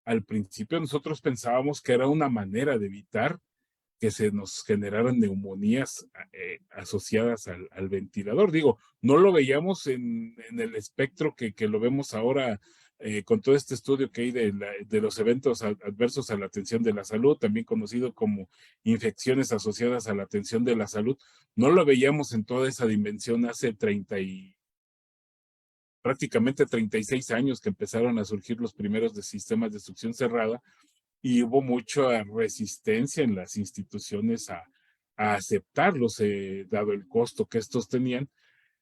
Al principio nosotros pensábamos que era una manera de evitar que se nos generaran neumonías asociadas al ventilador. Digo, no lo veíamos en el espectro que lo vemos ahora con todo este estudio que hay de los eventos adversos a la atención de la salud, también conocido como infecciones asociadas a la atención de la salud. No lo veíamos en toda esa dimensión hace prácticamente 36 años que empezaron a surgir los primeros sistemas de succión cerrada y hubo mucha resistencia en las instituciones a aceptarlos, dado el costo que estos tenían.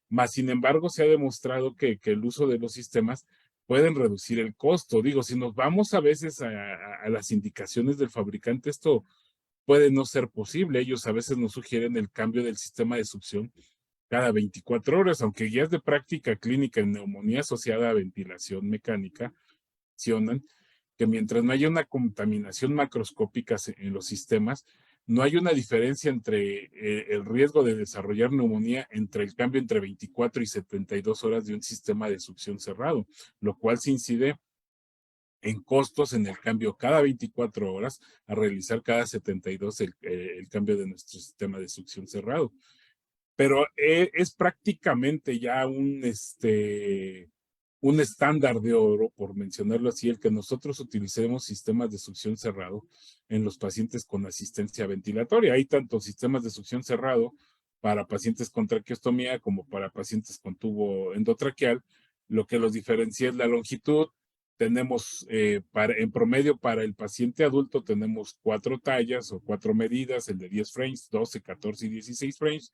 Mas, sin embargo, se ha demostrado que el uso de los sistemas pueden reducir el costo. Digo, si nos vamos a veces a las indicaciones del fabricante, esto puede no ser posible. Ellos a veces nos sugieren el cambio del sistema de succión cada 24 horas, aunque guías de práctica clínica en neumonía asociada a ventilación mecánica mencionan que mientras no haya una contaminación macroscópica en los sistemas, no hay una diferencia entre el riesgo de desarrollar neumonía entre el cambio entre 24 y 72 horas de un sistema de succión cerrado, lo cual se incide en costos en el cambio cada 24 horas a realizar cada 72 el cambio de nuestro sistema de succión cerrado. Pero es prácticamente ya un estándar de oro, por mencionarlo así, el que nosotros utilicemos sistemas de succión cerrado en los pacientes con asistencia ventilatoria. Hay tanto sistemas de succión cerrado para pacientes con traqueostomía como para pacientes con tubo endotraqueal. Lo que los diferencia es la longitud. Tenemos, en promedio para el paciente adulto, tenemos 4 tallas o 4 medidas, el de 10 frames, 12, 14 y 16 frames,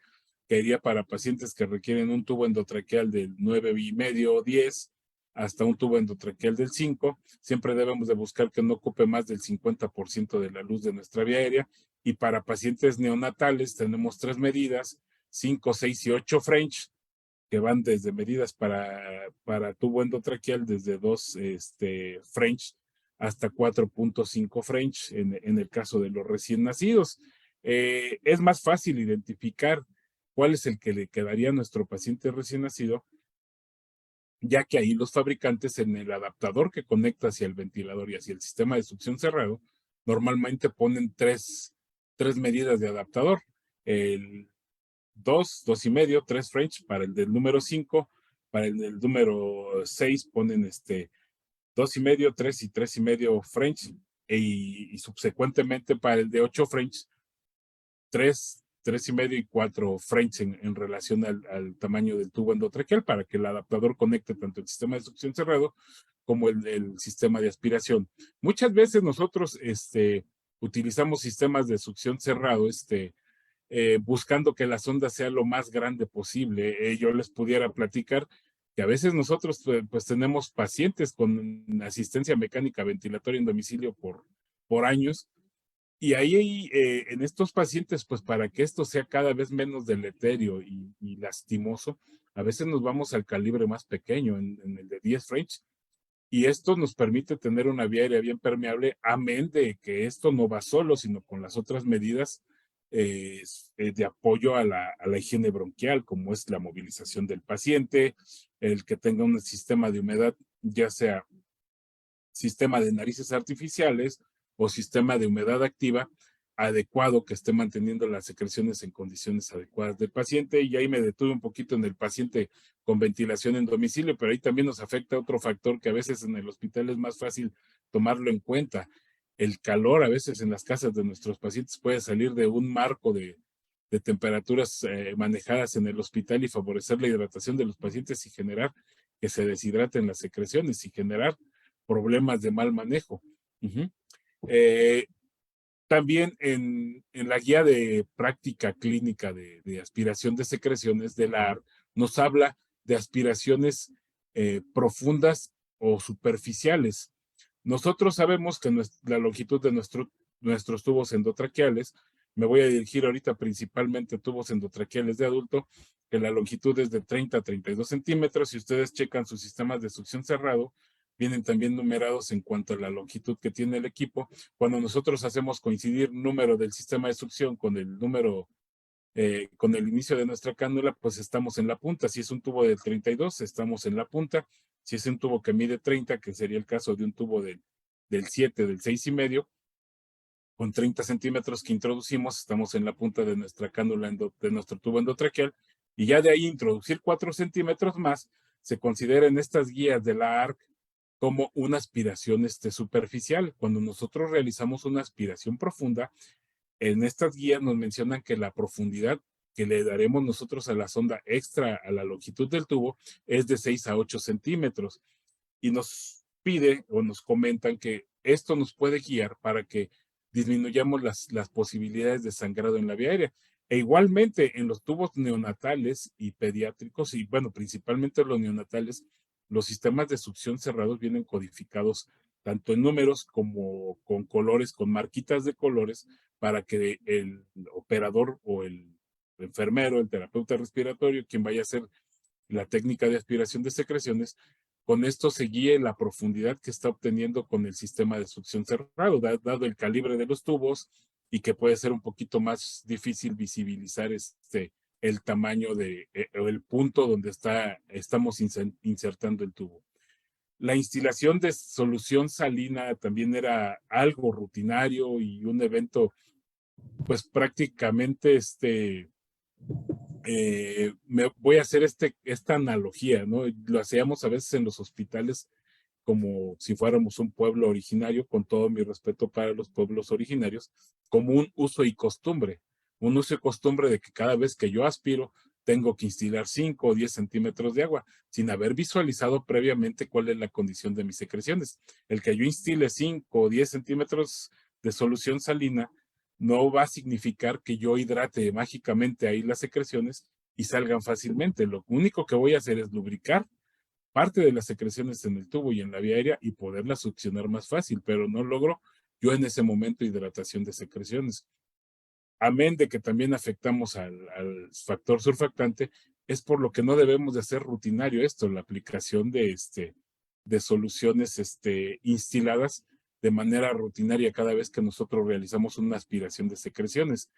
que iría para pacientes que requieren un tubo endotraqueal del 9,5 o 10, hasta un tubo endotraqueal del 5. Siempre debemos de buscar que no ocupe más del 50% de la luz de nuestra vía aérea. Y para pacientes neonatales tenemos 3 medidas, 5, 6 y 8 French, que van desde medidas para tubo endotraqueal desde 2 French hasta 4.5 French en el caso de los recién nacidos. Es más fácil identificar cuál es el que le quedaría a nuestro paciente recién nacido, ya que ahí los fabricantes en el adaptador que conecta hacia el ventilador y hacia el sistema de succión cerrado, normalmente ponen tres medidas de adaptador. El 2, 2,5, 3 French para el del número 5, para el del número 6 ponen 2,5, 3 y 3,5 French, y subsecuentemente para el de 8 French, 3, 3,5 y 4 French en relación al tamaño del tubo endotraqueal, para que el adaptador conecte tanto el sistema de succión cerrado como el sistema de aspiración. Muchas veces nosotros utilizamos sistemas de succión cerrado, buscando que la sonda sea lo más grande posible. Yo les pudiera platicar que a veces nosotros pues tenemos pacientes con asistencia mecánica ventilatoria en domicilio por años, y ahí en estos pacientes, pues para que esto sea cada vez menos deleterio y lastimoso, a veces nos vamos al calibre más pequeño, en el de 10 French, y esto nos permite tener una vía aérea bien permeable, amén de que esto no va solo, sino con las otras medidas de apoyo a la higiene bronquial, como es la movilización del paciente, el que tenga un sistema de humedad, ya sea sistema de narices artificiales o sistema de humedad activa adecuado, que esté manteniendo las secreciones en condiciones adecuadas del paciente. Y ahí me detuve un poquito en el paciente con ventilación en domicilio, pero ahí también nos afecta otro factor que a veces en el hospital es más fácil tomarlo en cuenta. El calor a veces en las casas de nuestros pacientes puede salir de un marco de temperaturas manejadas en el hospital y favorecer la hidratación de los pacientes y generar que se deshidraten las secreciones y generar problemas de mal manejo. También en la guía de práctica clínica de aspiración de secreciones de la AR nos habla de aspiraciones profundas o superficiales. Nosotros sabemos que la longitud de nuestros tubos endotraqueales, me voy a dirigir ahorita principalmente a tubos endotraqueales de adulto, que la longitud es de 30 a 32 centímetros. Si ustedes checan sus sistemas de succión cerrado, vienen también numerados en cuanto a la longitud que tiene el equipo. Cuando nosotros hacemos coincidir número del sistema de succión con el número, con el inicio de nuestra cánula, pues estamos en la punta. Si es un tubo de 32, estamos en la punta. Si es un tubo que mide 30, que sería el caso de un tubo del 7, del 6,5, con 30 centímetros que introducimos, estamos en la punta de nuestra cánula, de nuestro tubo endotraqueal, y ya de ahí introducir 4 centímetros más, se considera en estas guías de la ARC como una aspiración superficial. Cuando nosotros realizamos una aspiración profunda, en estas guías nos mencionan que la profundidad que le daremos nosotros a la sonda extra a la longitud del tubo es de 6 a 8 centímetros. Y nos pide o nos comentan que esto nos puede guiar para que disminuyamos las posibilidades de sangrado en la vía aérea. E igualmente en los tubos neonatales y pediátricos, y bueno, principalmente los neonatales, los sistemas de succión cerrados vienen codificados tanto en números como con colores, con marquitas de colores, para que el operador o el enfermero, el terapeuta respiratorio, quien vaya a hacer la técnica de aspiración de secreciones, con esto se guíe la profundidad que está obteniendo con el sistema de succión cerrado, dado el calibre de los tubos y que puede ser un poquito más difícil visibilizar el tamaño o el punto donde estamos insertando el tubo. La instalación de solución salina también era algo rutinario y un evento, pues prácticamente me voy a hacer esta analogía, ¿no? Lo hacíamos a veces en los hospitales como si fuéramos un pueblo originario, con todo mi respeto para los pueblos originarios, como un uso y costumbre. Un uso y costumbre de que cada vez que yo aspiro, tengo que instilar 5 o 10 centímetros de agua, sin haber visualizado previamente cuál es la condición de mis secreciones. El que yo instile 5 o 10 centímetros de solución salina no va a significar que yo hidrate mágicamente ahí las secreciones y salgan fácilmente. Lo único que voy a hacer es lubricar parte de las secreciones en el tubo y en la vía aérea y poderlas succionar más fácil, pero no logro yo en ese momento hidratación de secreciones. Amén de que también afectamos al factor surfactante, es por lo que no debemos de hacer rutinario esto, la aplicación de soluciones instiladas de manera rutinaria cada vez que nosotros realizamos una aspiración de secreciones.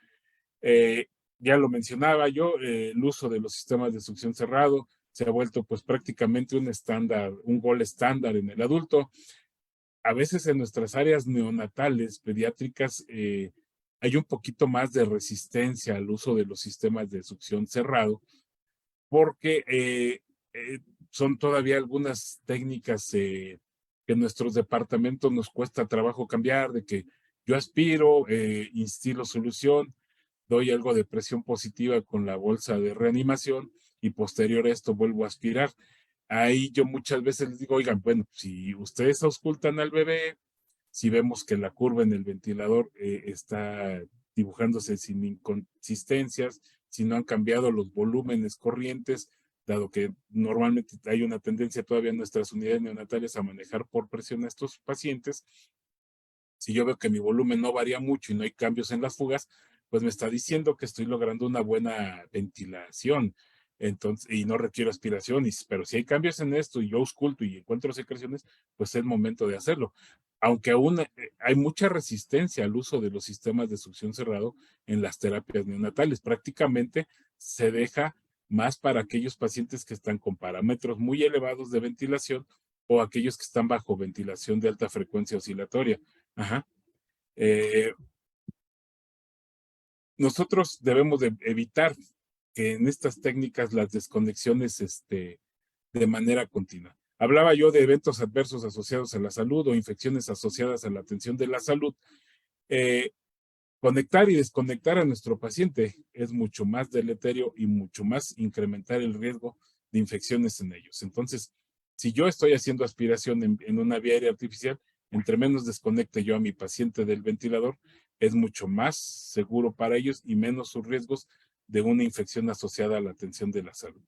Ya lo mencionaba yo, el uso de los sistemas de succión cerrado se ha vuelto pues prácticamente un estándar, un gol estándar en el adulto. A veces en nuestras áreas neonatales, pediátricas, hay un poquito más de resistencia al uso de los sistemas de succión cerrado, porque son todavía algunas técnicas que en nuestros departamentos nos cuesta trabajo cambiar, de que yo aspiro, instilo solución, doy algo de presión positiva con la bolsa de reanimación y posterior a esto vuelvo a aspirar. Ahí yo muchas veces les digo, oigan, bueno, si ustedes auscultan al bebé, si vemos que la curva en el ventilador está dibujándose sin inconsistencias, si no han cambiado los volúmenes corrientes, dado que normalmente hay una tendencia todavía en nuestras unidades neonatales a manejar por presión a estos pacientes, si yo veo que mi volumen no varía mucho y no hay cambios en las fugas, pues me está diciendo que estoy logrando una buena ventilación. Entonces, y no requiero aspiración, pero si hay cambios en esto y yo ausculto y encuentro secreciones, pues es momento de hacerlo. Aunque aún hay mucha resistencia al uso de los sistemas de succión cerrado en las terapias neonatales, prácticamente se deja más para aquellos pacientes que están con parámetros muy elevados de ventilación o aquellos que están bajo ventilación de alta frecuencia oscilatoria. Ajá. Nosotros debemos de evitar que en estas técnicas las desconexiones de manera continua. Hablaba yo de eventos adversos asociados a la salud o infecciones asociadas a la atención de la salud. Conectar y desconectar a nuestro paciente es mucho más deleterio y mucho más incrementar el riesgo de infecciones en ellos. Entonces, si yo estoy haciendo aspiración en una vía aérea artificial, entre menos desconecte yo a mi paciente del ventilador, es mucho más seguro para ellos y menos sus riesgos de una infección asociada a la atención de la salud.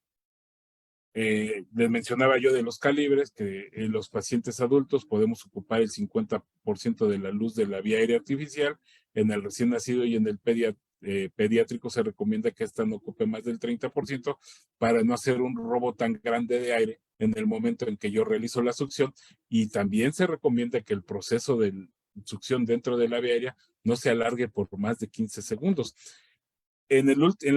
Les mencionaba yo de los calibres, que en los pacientes adultos podemos ocupar el 50% de la luz de la vía aérea artificial, en el recién nacido y en el pediátrico se recomienda que esta no ocupe más del 30% para no hacer un robo tan grande de aire en el momento en que yo realizo la succión, y también se recomienda que el proceso de succión dentro de la vía aérea no se alargue por más de 15 segundos. En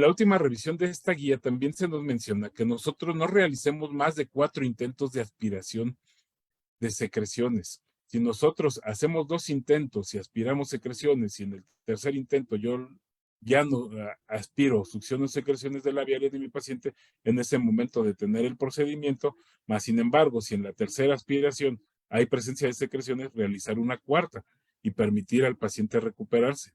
la última revisión de esta guía también se nos menciona que nosotros no realicemos más de 4 intentos de aspiración de secreciones. Si nosotros hacemos 2 intentos y aspiramos secreciones y en el tercer intento yo ya no aspiro, succiono secreciones de la vía aérea de mi paciente, en ese momento detener el procedimiento, más sin embargo, si en la tercera aspiración hay presencia de secreciones, realizar una cuarta y permitir al paciente recuperarse.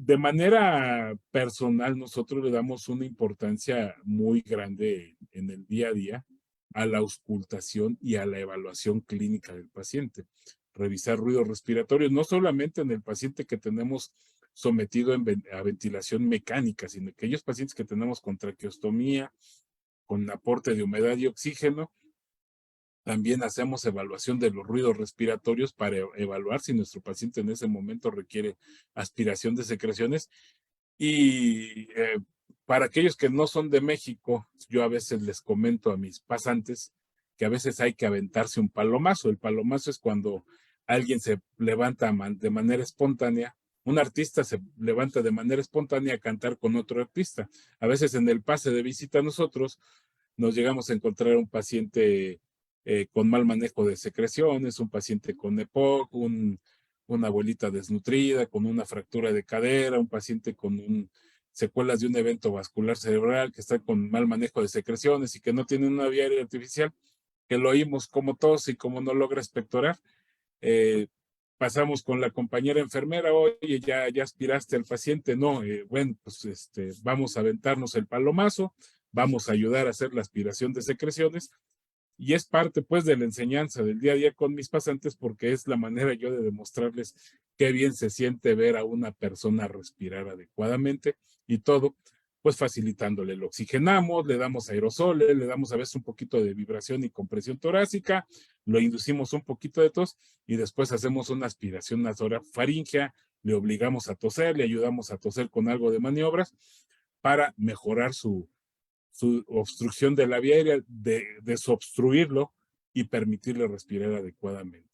De manera personal, nosotros le damos una importancia muy grande en el día a día a la auscultación y a la evaluación clínica del paciente. Revisar ruidos respiratorios, no solamente en el paciente que tenemos sometido a ventilación mecánica, sino aquellos pacientes que tenemos con traqueostomía, con aporte de humedad y oxígeno. También hacemos evaluación de los ruidos respiratorios para evaluar si nuestro paciente en ese momento requiere aspiración de secreciones. Y para aquellos que no son de México, yo a veces les comento a mis pasantes que a veces hay que aventarse un palomazo. El palomazo es cuando alguien se levanta de manera espontánea, un artista se levanta de manera espontánea a cantar con otro artista. A veces en el pase de visita a nosotros nos llegamos a encontrar un paciente con mal manejo de secreciones, un paciente con EPOC, una abuelita desnutrida, con una fractura de cadera, un paciente con secuelas de un evento vascular cerebral, que está con mal manejo de secreciones y que no tiene una vía aérea artificial, que lo oímos como tos y como no logra expectorar. Pasamos con la compañera enfermera, oye, ya aspiraste al paciente, no, bueno, pues vamos a aventarnos el palomazo, vamos a ayudar a hacer la aspiración de secreciones, y es parte pues de la enseñanza del día a día con mis pacientes, porque es la manera yo de demostrarles qué bien se siente ver a una persona respirar adecuadamente, y todo pues facilitándole. Lo oxigenamos, le damos aerosoles, le damos a veces un poquito de vibración y compresión torácica, lo inducimos un poquito de tos y después hacemos una aspiración nasofaringea, le obligamos a toser, le ayudamos a toser con algo de maniobras para mejorar su obstrucción de la vía aérea, desobstruirlo y permitirle respirar adecuadamente.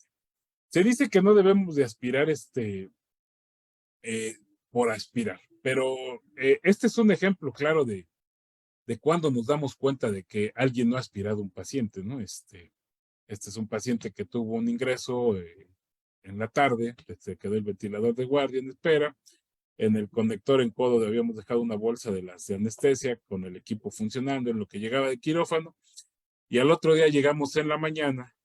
Se dice que no debemos de aspirar por aspirar, pero este es un ejemplo claro de cuando nos damos cuenta de que alguien no ha aspirado a un paciente, ¿no? Este es un paciente que tuvo un ingreso en la tarde, se quedó el ventilador de guardia en espera. En el conector en codo habíamos dejado una bolsa de las de anestesia con el equipo funcionando en lo que llegaba de quirófano, y al otro día llegamos en la mañana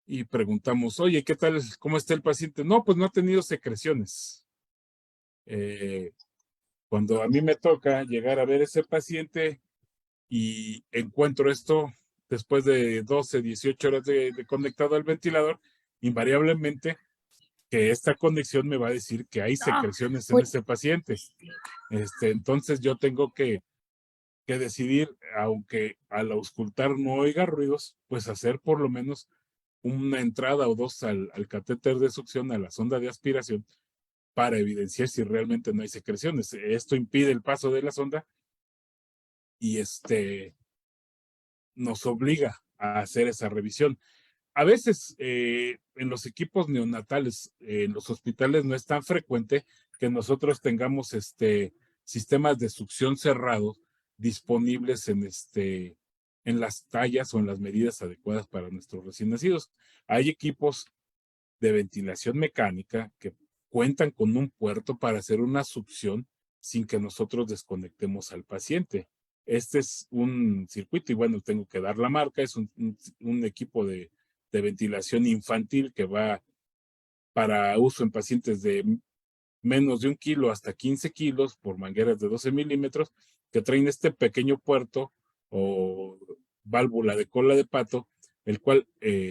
y preguntamos, oye, ¿qué tal? ¿Cómo está el paciente? No, pues no ha tenido secreciones. Cuando a mí me toca llegar a ver ese paciente y encuentro esto después de 12, 18 horas de conectado al ventilador, invariablemente que esta conexión me va a decir que hay secreciones en este paciente. Entonces yo tengo que decidir, aunque al auscultar no oiga ruidos, pues hacer por lo menos una entrada o dos al catéter de succión, a la sonda de aspiración, para evidenciar si realmente no hay secreciones. Esto impide el paso de la sonda y nos obliga a hacer esa revisión. A veces en los equipos neonatales, en los hospitales, no es tan frecuente que nosotros tengamos sistemas de succión cerrados disponibles en las tallas o en las medidas adecuadas para nuestros recién nacidos. Hay equipos de ventilación mecánica que cuentan con un puerto para hacer una succión sin que nosotros desconectemos al paciente. Este es un circuito, y bueno, tengo que dar la marca, es un equipo de ventilación infantil que va para uso en pacientes de menos de 1 kilo hasta 15 kilos por mangueras de 12 milímetros, que traen este pequeño puerto o válvula de cola de pato, el cual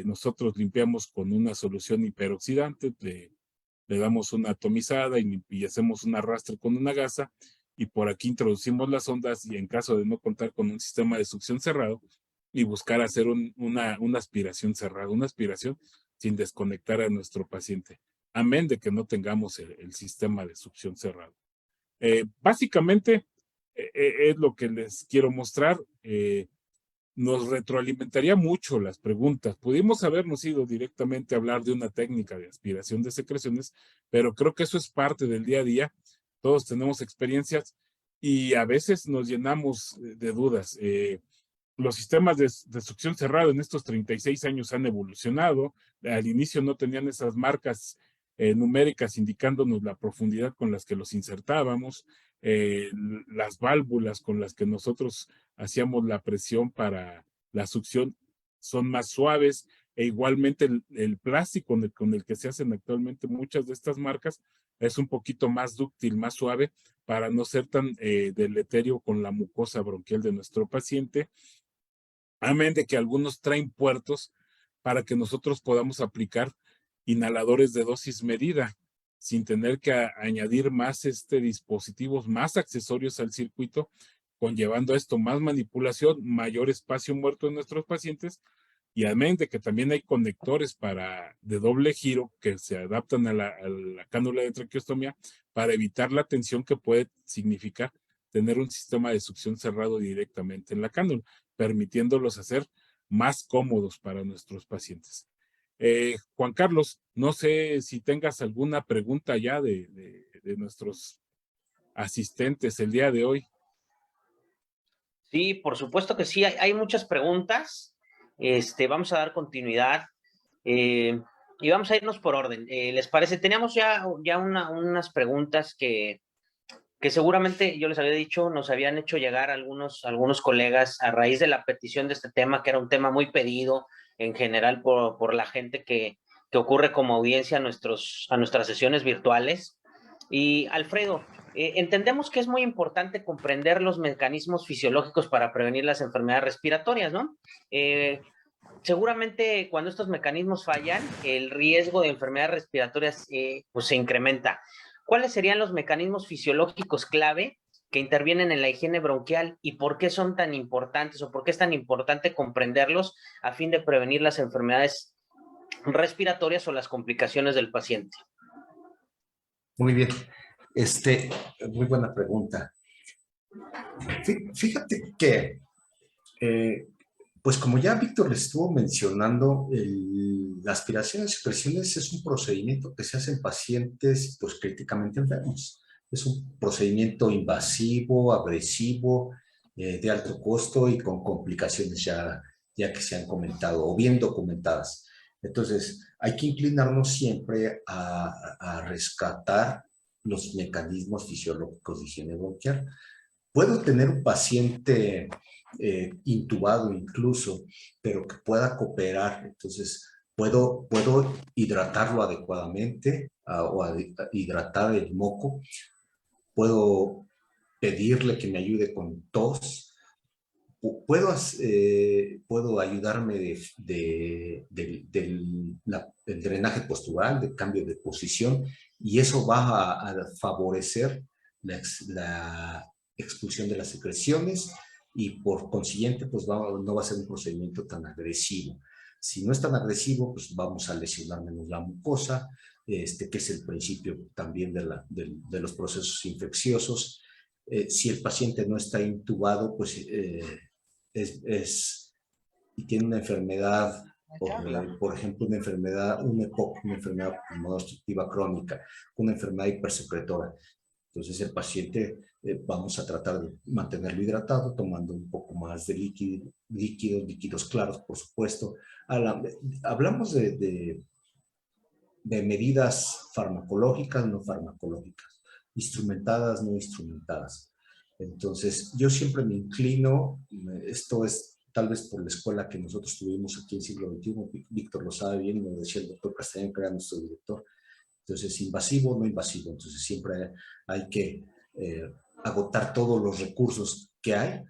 nosotros limpiamos con una solución hiperoxidante, le damos una atomizada y hacemos un arrastre con una gasa, y por aquí introducimos las ondas, y en caso de no contar con un sistema de succión cerrado, y buscar hacer una aspiración cerrada, una aspiración sin desconectar a nuestro paciente, amén de que no tengamos el sistema de succión cerrado. Básicamente es lo que les quiero mostrar. Nos retroalimentaría mucho las preguntas. Pudimos habernos ido directamente a hablar de una técnica de aspiración de secreciones, pero creo que eso es parte del día a día. Todos tenemos experiencias y a veces nos llenamos de dudas. Los sistemas de succión cerrado en estos 36 años han evolucionado. Al inicio no tenían esas marcas numéricas indicándonos la profundidad con las que los insertábamos, las válvulas con las que nosotros hacíamos la presión para la succión son más suaves, e igualmente el plástico con el que se hacen actualmente muchas de estas marcas es un poquito más dúctil, más suave, para no ser tan deleterio con la mucosa bronquial de nuestro paciente. Amén de que algunos traen puertos para que nosotros podamos aplicar inhaladores de dosis medida, sin tener que añadir más dispositivos, más accesorios al circuito, conllevando a esto más manipulación, mayor espacio muerto en nuestros pacientes, y amén de que también hay conectores de doble giro que se adaptan a la cánula de traqueostomía para evitar la tensión que puede significar tener un sistema de succión cerrado directamente en la cánula, permitiéndolos hacer más cómodos para nuestros pacientes. Juan Carlos, no sé si tengas alguna pregunta ya de nuestros asistentes el día de hoy. Sí, por supuesto que sí, hay muchas preguntas. Vamos a dar continuidad y vamos a irnos por orden. ¿Les parece? Teníamos ya unas preguntas que seguramente yo les había dicho, nos habían hecho llegar algunos colegas a raíz de la petición de este tema, que era un tema muy pedido en general por la gente que ocurre como audiencia a nuestras sesiones virtuales. Y Alfredo, entendemos que es muy importante comprender los mecanismos fisiológicos para prevenir las enfermedades respiratorias, ¿no? Seguramente cuando estos mecanismos fallan, el riesgo de enfermedades respiratorias pues se incrementa. ¿Cuáles serían los mecanismos fisiológicos clave que intervienen en la higiene bronquial y por qué son tan importantes o por qué es tan importante comprenderlos a fin de prevenir las enfermedades respiratorias o las complicaciones del paciente? Muy bien. Muy buena pregunta. Fíjate que, pues como ya Víctor le estuvo mencionando, la aspiración y secreciones es un procedimiento que se hace en pacientes pues críticamente enfermos. Es un procedimiento invasivo, agresivo, de alto costo y con complicaciones ya que se han comentado o bien documentadas. Entonces, hay que inclinarnos siempre a rescatar los mecanismos fisiológicos de higiene bronquial. Puedo tener un paciente intubado incluso, pero que pueda cooperar. Entonces, puedo hidratarlo adecuadamente o hidratar el moco. Puedo pedirle que me ayude con tos. Puedo ayudarme del drenaje postural, de cambio de posición, y eso va a favorecer la expulsión de las secreciones y por consiguiente pues no va a ser un procedimiento tan agresivo. Si no es tan agresivo, pues vamos a lesionar menos la mucosa, que es el principio también de los procesos infecciosos. Si el paciente no está intubado, pues y tiene una enfermedad, por ejemplo, una enfermedad pulmonar obstructiva crónica, una enfermedad hipersecretora. Entonces el paciente vamos a tratar de mantenerlo hidratado, tomando un poco más de líquidos claros, por supuesto. Hablamos de medidas farmacológicas, no farmacológicas, instrumentadas, no instrumentadas. Entonces, yo siempre me inclino, esto es tal vez por la escuela que nosotros tuvimos aquí en siglo XXI, Víctor lo sabe bien, lo decía el doctor Castellán, que era nuestro director. Entonces, invasivo, no invasivo. Entonces, siempre hay que agotar todos los recursos que hay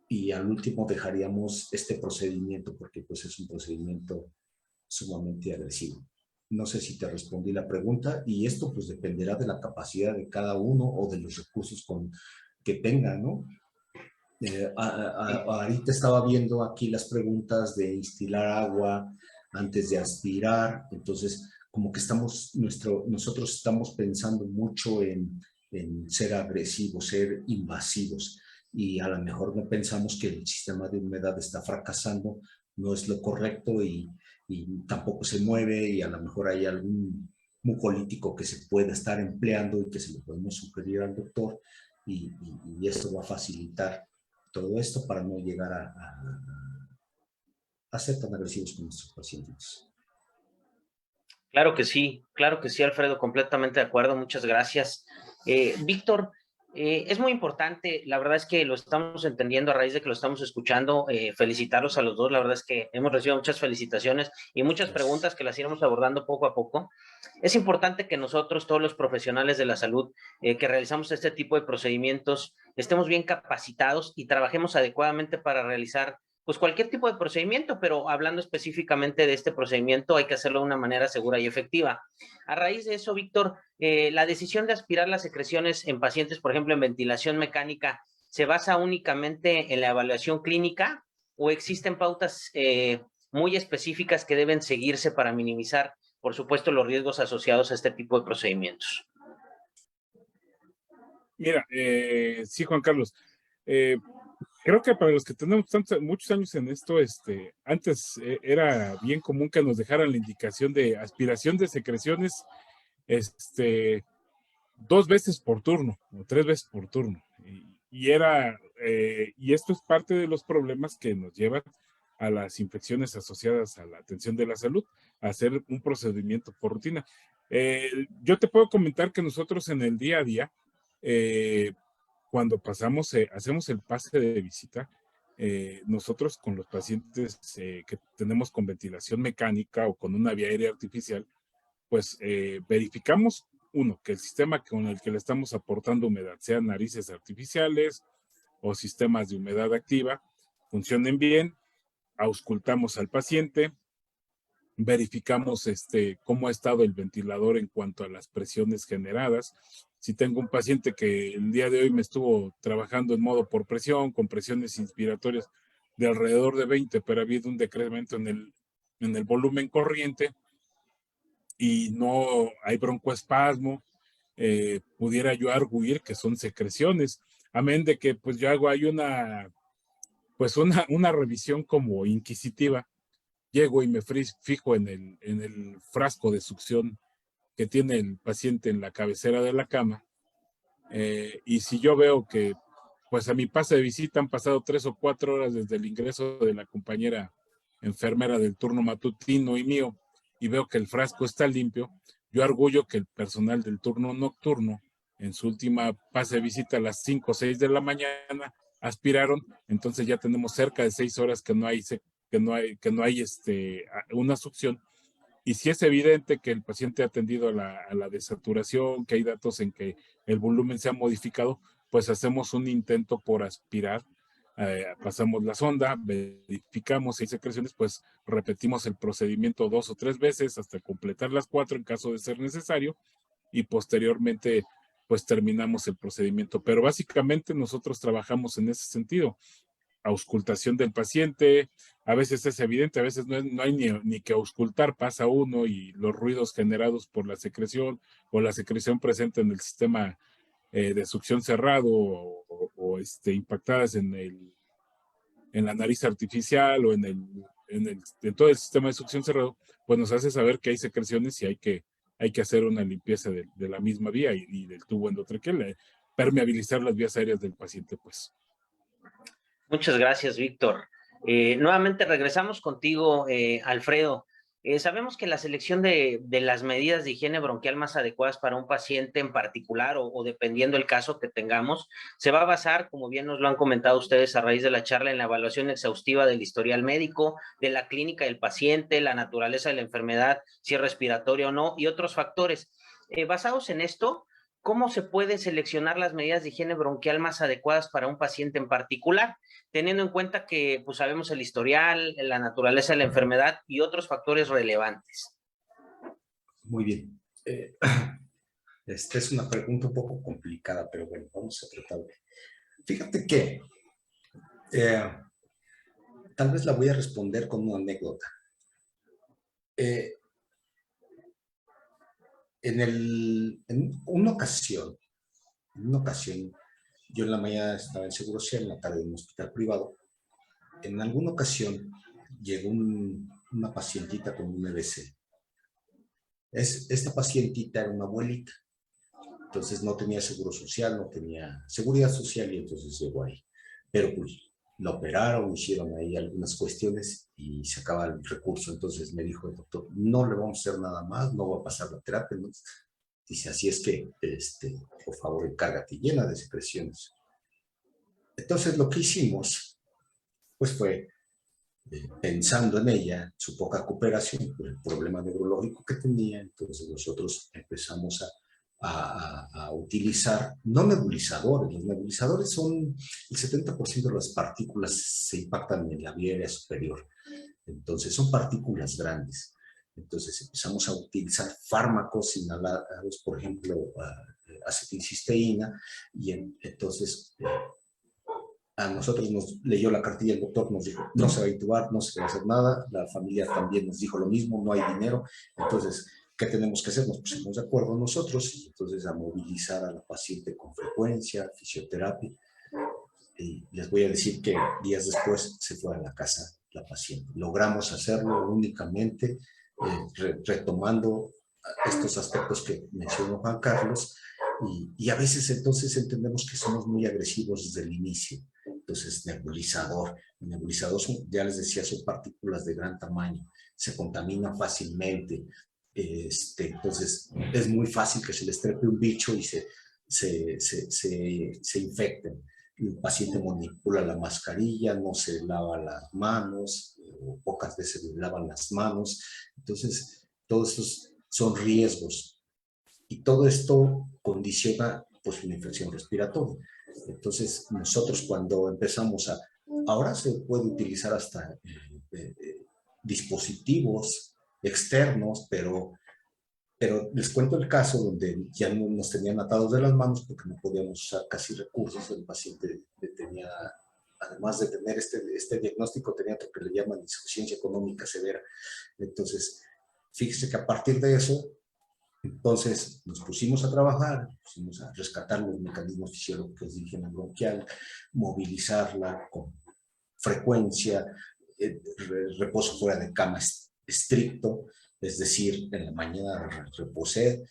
y al último dejaríamos este procedimiento porque pues es un procedimiento sumamente agresivo. No sé si te respondí la pregunta y esto pues dependerá de la capacidad de cada uno o de los recursos que tenga, ¿no? Ahorita estaba viendo aquí las preguntas de instilar agua antes de aspirar, entonces como que nosotros estamos pensando mucho en ser agresivos, ser invasivos y a lo mejor no pensamos que el sistema de humedad está fracasando, no es lo correcto y tampoco se mueve y a lo mejor hay algún mucolítico que se pueda estar empleando y que se lo podemos sugerir al doctor y esto va a facilitar todo esto para no llegar a ser tan agresivos con nuestros pacientes. Claro que sí, Alfredo, completamente de acuerdo, muchas gracias. Víctor, es muy importante, la verdad es que lo estamos entendiendo a raíz de que lo estamos escuchando, felicitarlos a los dos, la verdad es que hemos recibido muchas felicitaciones y muchas preguntas que las iremos abordando poco a poco. Es importante que nosotros, todos los profesionales de la salud que realizamos este tipo de procedimientos, estemos bien capacitados y trabajemos adecuadamente para realizar pues cualquier tipo de procedimiento, pero hablando específicamente de este procedimiento hay que hacerlo de una manera segura y efectiva. A raíz de eso, Víctor, la decisión de aspirar las secreciones en pacientes, por ejemplo, en ventilación mecánica, ¿se basa únicamente en la evaluación clínica o existen pautas muy específicas que deben seguirse para minimizar, por supuesto, los riesgos asociados a este tipo de procedimientos? Mira, sí, Juan Carlos, creo que para los que tenemos muchos años en esto, antes era bien común que nos dejaran la indicación de aspiración de secreciones 2 veces por turno o 3 veces por turno. Y esto es parte de los problemas que nos llevan a las infecciones asociadas a la atención de la salud, a hacer un procedimiento por rutina. Yo te puedo comentar que nosotros en el día a día, cuando hacemos el pase de visita, nosotros con los pacientes que tenemos con ventilación mecánica o con una vía aérea artificial, pues verificamos, uno, que el sistema con el que le estamos aportando humedad, sean narices artificiales o sistemas de humedad activa, funcionen bien, auscultamos al paciente, verificamos cómo ha estado el ventilador en cuanto a las presiones generadas. Si tengo un paciente que el día de hoy me estuvo trabajando en modo por presión, con presiones inspiratorias de alrededor de 20, pero ha habido un decremento en el volumen corriente y no hay broncoespasmo, pudiera yo arguir que son secreciones, amén de que pues yo hago ahí una revisión como inquisitiva. Llego y me fijo en el frasco de succión que tiene el paciente en la cabecera de la cama, y si yo veo que pues a mi pase de visita han pasado 3 o 4 horas desde el ingreso de la compañera enfermera del turno matutino y mío, y veo que el frasco está limpio, yo arguyo que el personal del turno nocturno, en su última pase de visita a las 5 o 6 de la mañana, aspiraron, entonces ya tenemos cerca de 6 horas que no hay una succión. Y si es evidente que el paciente ha atendido a la desaturación, que hay datos en que el volumen se ha modificado, pues hacemos un intento por aspirar, pasamos la sonda, verificamos si hay secreciones, pues repetimos el procedimiento 2 o 3 veces hasta completar las 4 en caso de ser necesario, y posteriormente pues terminamos el procedimiento. Pero básicamente nosotros trabajamos en ese sentido. Auscultación del paciente, a veces es evidente, a veces no hay ni que auscultar, pasa uno y los ruidos generados por la secreción o la secreción presente en el sistema de succión cerrado o impactadas en la nariz artificial o en todo el sistema de succión cerrado, pues nos hace saber que hay secreciones y hay que hacer una limpieza de la misma vía y del tubo endotraqueal, permeabilizar las vías aéreas del paciente, pues. Muchas gracias, Víctor. Nuevamente regresamos contigo, Alfredo. Sabemos que la selección de las medidas de higiene bronquial más adecuadas para un paciente en particular o dependiendo el caso que tengamos, se va a basar, como bien nos lo han comentado ustedes a raíz de la charla, en la evaluación exhaustiva del historial médico, de la clínica del paciente, la naturaleza de la enfermedad, si es respiratoria o no, y otros factores. Basados en esto, ¿cómo se puede seleccionar las medidas de higiene bronquial más adecuadas para un paciente en particular? Teniendo en cuenta que pues, sabemos el historial, la naturaleza de la enfermedad y otros factores relevantes. Muy bien. Esta es una pregunta un poco complicada, pero bueno, vamos a tratarla. Fíjate que tal vez la voy a responder con una anécdota. En una ocasión, yo en la mañana estaba en Seguro Social, en la tarde en un hospital privado. En alguna ocasión llegó una pacientita con un MBC. Esta pacientita era una abuelita, entonces no tenía seguro social, no tenía seguridad social y entonces llegó ahí. Pero pues la operaron, hicieron ahí algunas cuestiones y se acaba el recurso. Entonces me dijo el doctor, no le vamos a hacer nada más, no va a pasar la terapia, ¿no? Dice, así es que, por favor, encárgate, llena de secreciones. Entonces lo que hicimos, pues fue, pensando en ella, su poca cooperación, por el problema neurológico que tenía, entonces nosotros empezamos a utilizar, no nebulizadores, los nebulizadores son, el 70% de las partículas se impactan en la vía aérea superior, entonces son partículas grandes. Entonces empezamos a utilizar fármacos inhalados, por ejemplo, acetilcisteína, y entonces a nosotros nos leyó la cartilla el doctor, nos dijo, no se va a intubar, no se va a hacer nada, la familia también nos dijo lo mismo, no hay dinero, entonces, ¿qué tenemos que hacer? Nos pusimos de acuerdo nosotros, y entonces a movilizar a la paciente con frecuencia, fisioterapia, y les voy a decir que días después se fue a la casa la paciente. Logramos hacerlo únicamente retomando estos aspectos que mencionó Juan Carlos, y a veces entonces entendemos que somos muy agresivos desde el inicio. Entonces, nebulizador. El nebulizador, ya les decía, son partículas de gran tamaño, se contaminan fácilmente. Entonces, es muy fácil que se les trepe un bicho y se infecten. El paciente manipula la mascarilla, no se lava las manos, o pocas veces le lavan las manos. Entonces, todos estos son riesgos. Y todo esto condiciona pues una infección respiratoria. Entonces, nosotros cuando empezamos ahora se puede utilizar hasta dispositivos externos, pero les cuento el caso donde ya no nos tenían atados de las manos porque no podíamos usar casi recursos. El paciente tenía, además de tener este diagnóstico, tenía lo que le llaman insuficiencia económica severa. Entonces, fíjese que a partir de eso, entonces nos pusimos a trabajar, pusimos a rescatar los mecanismos fisiológicos de higiene bronquial, movilizarla con frecuencia, reposo fuera de cama estricto, es decir, en la mañana reposé,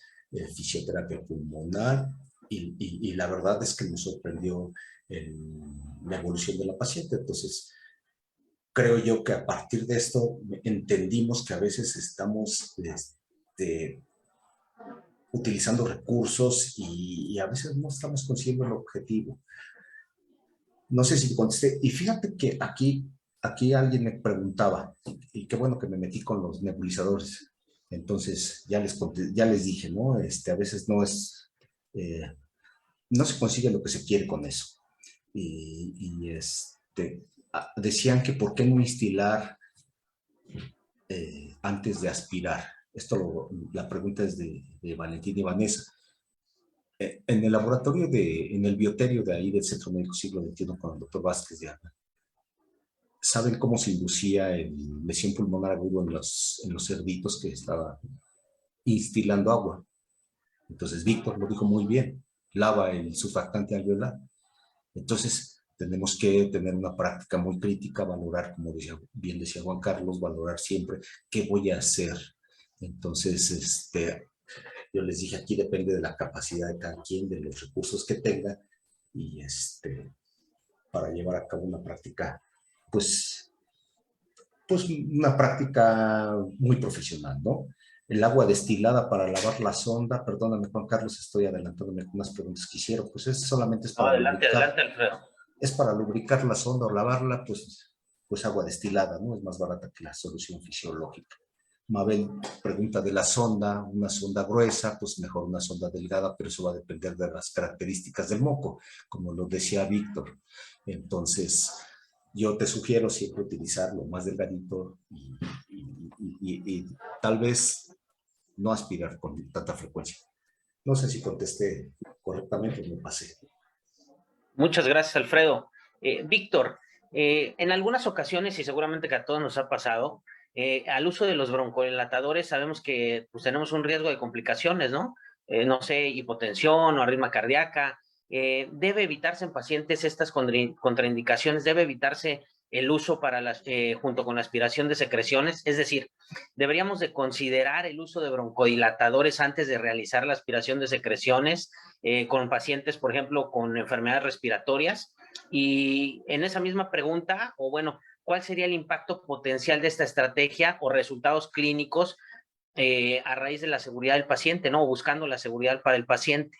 fisioterapia pulmonar, y la verdad es que nos sorprendió la evolución de la paciente. Entonces, creo yo que a partir de esto entendimos que a veces estamos utilizando recursos y a veces no estamos consiguiendo el objetivo. No sé si contesté. Y fíjate que aquí alguien me preguntaba, y qué bueno que me metí con los nebulizadores. Entonces, ya les dije, ¿no? A veces no se consigue lo que se quiere con eso. Decían que por qué no instilar antes de aspirar. La pregunta es de Valentín y Vanessa. En el laboratorio, en el bioterio de ahí del Centro Médico Siglo XXI con el doctor Vázquez de Ana, ¿saben cómo se inducía lesión pulmonar aguda en los cerditos que estaba instilando agua? Entonces, Víctor lo dijo muy bien, lava el surfactante alveolar. Entonces, tenemos que tener una práctica muy crítica, valorar, como bien decía Juan Carlos, valorar siempre qué voy a hacer. Entonces, yo les dije, aquí depende de la capacidad de cada quien, de los recursos que tenga, y para llevar a cabo una práctica, pues una práctica muy profesional, ¿no? El agua destilada para lavar la sonda, perdóname Juan Carlos, estoy adelantándome con unas preguntas que hicieron, pues solamente es No, para adelante, lubricar. adelante, Alfredo. Es para lubricar la sonda o lavarla, pues agua destilada, ¿no? Es más barata que la solución fisiológica. Mabel pregunta de la sonda, una sonda gruesa, pues mejor una sonda delgada, pero eso va a depender de las características del moco, como lo decía Víctor. Entonces, yo te sugiero siempre utilizar lo más delgadito y tal vez no aspirar con tanta frecuencia. No sé si contesté correctamente o me pasé. Muchas gracias, Alfredo. Víctor, en algunas ocasiones, y seguramente que a todos nos ha pasado, al uso de los broncodilatadores sabemos que pues, tenemos un riesgo de complicaciones, ¿no? No sé, hipotensión o arritmia cardíaca. Debe evitarse en pacientes estas contraindicaciones, debe evitarse el uso junto con la aspiración de secreciones, es decir, deberíamos de considerar el uso de broncodilatadores antes de realizar la aspiración de secreciones con pacientes, por ejemplo, con enfermedades respiratorias. Y en esa misma pregunta, o bueno, ¿cuál sería el impacto potencial de esta estrategia o resultados clínicos a raíz de la seguridad del paciente, ¿no? Buscando la seguridad para el paciente.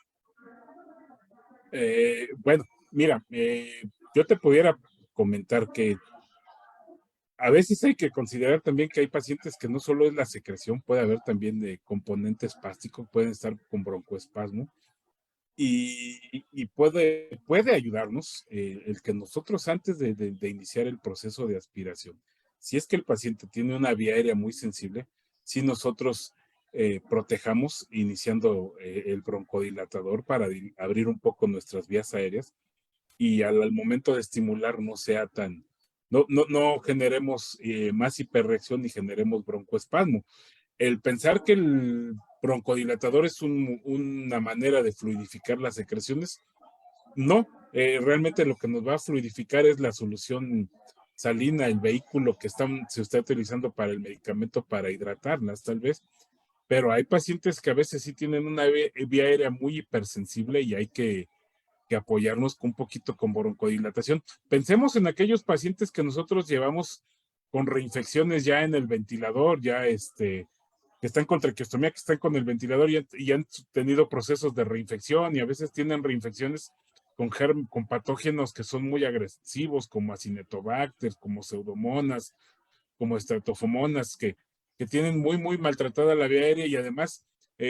Bueno, mira, yo te pudiera comentar que a veces hay que considerar también que hay pacientes que no solo es la secreción, puede haber también de componente espástico, pueden estar con broncoespasmo y puede ayudarnos el que nosotros antes de iniciar el proceso de aspiración, si es que el paciente tiene una vía aérea muy sensible, si nosotros protejamos iniciando el broncodilatador para abrir un poco nuestras vías aéreas y al momento de estimular no sea tan, no generemos más hiperreacción ni generemos broncoespasmo. El pensar que el broncodilatador es una manera de fluidificar las secreciones, no, realmente lo que nos va a fluidificar es la solución salina, el vehículo que se está utilizando para el medicamento para hidratarlas tal vez, pero hay pacientes que a veces sí tienen una vía aérea muy hipersensible y hay que que apoyarnos un poquito con broncodilatación. Pensemos en aquellos pacientes que nosotros llevamos con reinfecciones ya en el ventilador, ya que están con traqueostomía, que están con el ventilador y han tenido procesos de reinfección y a veces tienen reinfecciones con patógenos que son muy agresivos, como Acinetobacter, como Pseudomonas, como Streptofomonas, que tienen muy maltratada la vía aérea y además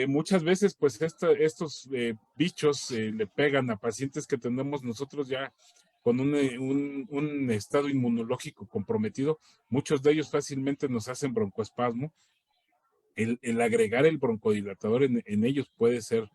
muchas veces pues estos bichos le pegan a pacientes que tenemos nosotros ya con un estado inmunológico comprometido. Muchos de ellos fácilmente nos hacen broncoespasmo. El agregar el broncodilatador en ellos puede ser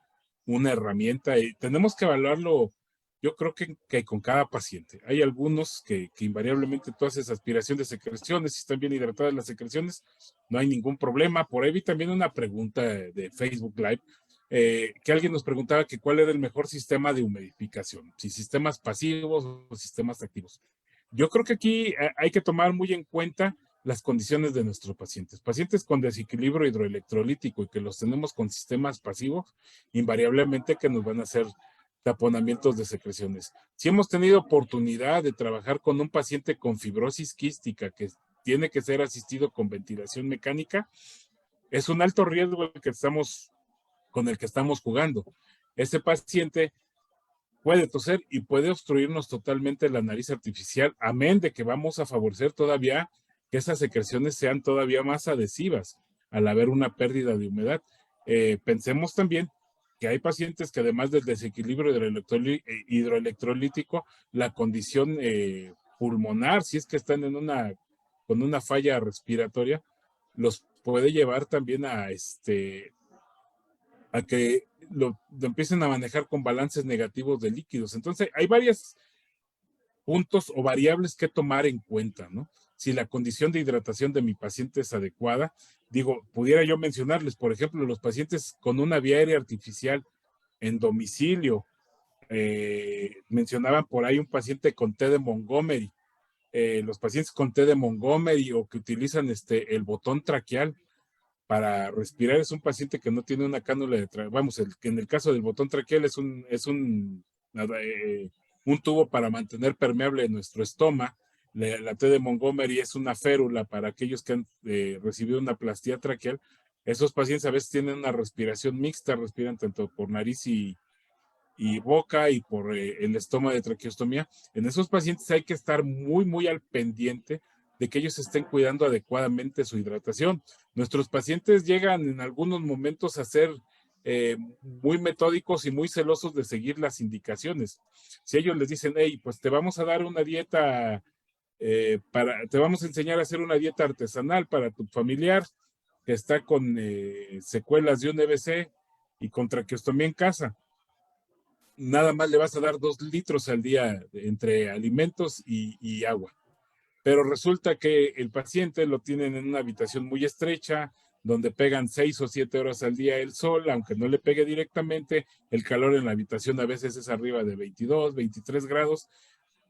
una herramienta y tenemos que evaluarlo. Yo creo que con cada paciente. Hay algunos que invariablemente tú haces aspiración de secreciones, si están bien hidratadas las secreciones, no hay ningún problema. Por ahí vi también una pregunta de Facebook Live, que alguien nos preguntaba que cuál era el mejor sistema de humidificación, si sistemas pasivos o sistemas activos. Yo creo que aquí hay que tomar muy en cuenta las condiciones de nuestros pacientes. Pacientes con desequilibrio hidroelectrolítico y que los tenemos con sistemas pasivos, invariablemente que nos van a hacer taponamientos de secreciones. Si hemos tenido oportunidad de trabajar con un paciente con fibrosis quística que tiene que ser asistido con ventilación mecánica, es un alto riesgo con el que estamos jugando. Ese paciente puede toser y puede obstruirnos totalmente la nariz artificial, amén de que vamos a favorecer todavía que esas secreciones sean todavía más adhesivas al haber una pérdida de humedad. Pensemos también que hay pacientes que además del desequilibrio hidroelectrolítico, la condición pulmonar, si es que están con una falla respiratoria, los puede llevar también a que lo empiecen a manejar con balances negativos de líquidos. Entonces, hay varios puntos o variables que tomar en cuenta, ¿no? Si la condición de hidratación de mi paciente es adecuada, pudiera yo mencionarles, por ejemplo, los pacientes con una vía aérea artificial en domicilio, mencionaban por ahí un paciente con T de Montgomery, los pacientes con T de Montgomery o que utilizan el botón traqueal para respirar, es un paciente que no tiene una cánula de en el caso del botón traqueal es un tubo para mantener permeable nuestro estómago. La T de Montgomery es una férula para aquellos que han recibido una plastía traqueal. Esos pacientes a veces tienen una respiración mixta, respiran tanto por nariz y boca y por el estómago de traqueostomía. En esos pacientes hay que estar muy al pendiente de que ellos estén cuidando adecuadamente su hidratación. Nuestros pacientes llegan en algunos momentos a ser muy metódicos y muy celosos de seguir las indicaciones. Si ellos les dicen, hey, pues te vamos a dar una dieta, te vamos a enseñar a hacer una dieta artesanal para tu familiar que está con secuelas de un EBC y con traqueostomía en casa, nada más le vas a dar 2 litros al día entre alimentos y agua. Pero resulta que el paciente lo tienen en una habitación muy estrecha, donde pegan 6 o 7 horas al día el sol, aunque no le pegue directamente, el calor en la habitación a veces es arriba de 22, 23 grados,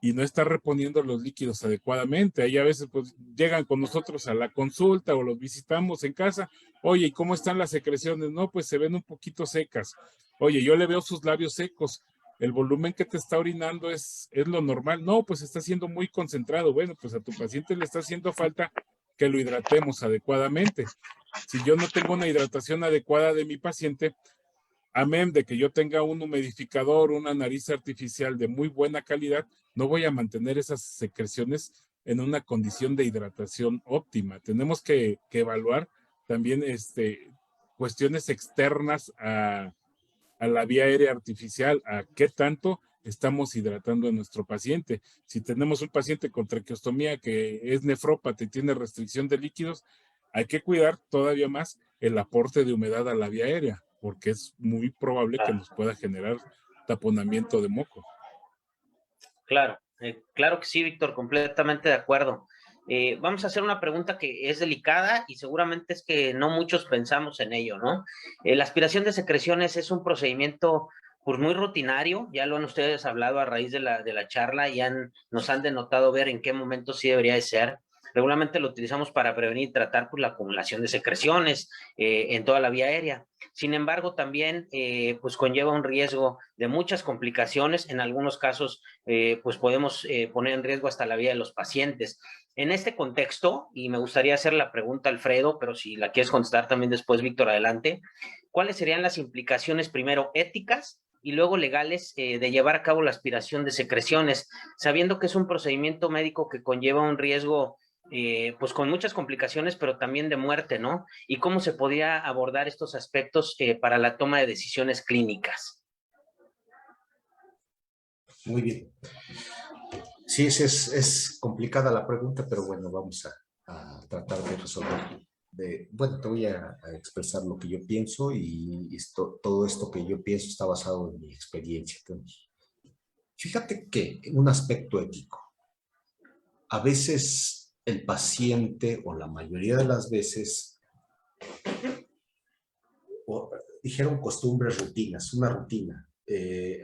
y no está reponiendo los líquidos adecuadamente. Ahí a veces pues llegan con nosotros a la consulta o los visitamos en casa. Oye, ¿y cómo están las secreciones? No, pues se ven un poquito secas. Oye, yo le veo sus labios secos. El volumen que te está orinando es lo normal. No, pues está siendo muy concentrado. Bueno, pues a tu paciente le está haciendo falta que lo hidratemos adecuadamente. Si yo no tengo una hidratación adecuada de mi paciente, amén de que yo tenga un humidificador, una nariz artificial de muy buena calidad, no voy a mantener esas secreciones en una condición de hidratación óptima. Tenemos que evaluar también cuestiones externas a la vía aérea artificial, a qué tanto estamos hidratando a nuestro paciente. Si tenemos un paciente con traqueostomía que es nefrópata y tiene restricción de líquidos, hay que cuidar todavía más el aporte de humedad a la vía aérea, porque es muy probable que nos pueda generar taponamiento de moco. Claro, claro que sí, Víctor, completamente de acuerdo. Vamos a hacer una pregunta que es delicada y seguramente es que no muchos pensamos en ello, ¿no? La aspiración de secreciones es un procedimiento pues muy rutinario, ya lo han ustedes hablado a raíz de la charla y nos han denotado ver en qué momento sí debería de ser. Regularmente lo utilizamos para prevenir y tratar pues, la acumulación de secreciones en toda la vía aérea. Sin embargo, también pues conlleva un riesgo de muchas complicaciones. En algunos casos, pues podemos poner en riesgo hasta la vida de los pacientes. En este contexto, y me gustaría hacer la pregunta, Alfredo, pero si la quieres contestar también después, Víctor, adelante. ¿Cuáles serían las implicaciones, primero, éticas y luego legales de llevar a cabo la aspiración de secreciones, sabiendo que es un procedimiento médico que conlleva un riesgo pues con muchas complicaciones, pero también de muerte, ¿no? ¿Y cómo se podría abordar estos aspectos para la toma de decisiones clínicas? Muy bien. Sí, es complicada la pregunta, pero bueno, vamos a tratar de resolverlo. Bueno, te voy a expresar lo que yo pienso y todo esto que yo pienso está basado en mi experiencia. Entonces, fíjate que en un aspecto ético, a veces el paciente o la mayoría de las veces dijeron costumbres, rutinas, una rutina,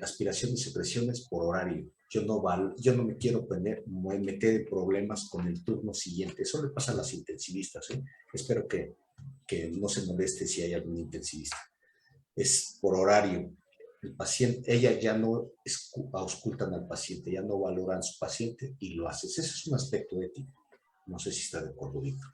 aspiración y secreciones por horario. Yo no me quiero meter en problemas con el turno siguiente. Eso le pasa a las intensivistas, ¿eh? Espero que no se moleste si hay algún intensivista. Es por horario. El paciente, ella ya no auscultan al paciente, ya no valoran a su paciente y lo haces. Ese es un aspecto ético. No sé si está de acuerdo, Víctor.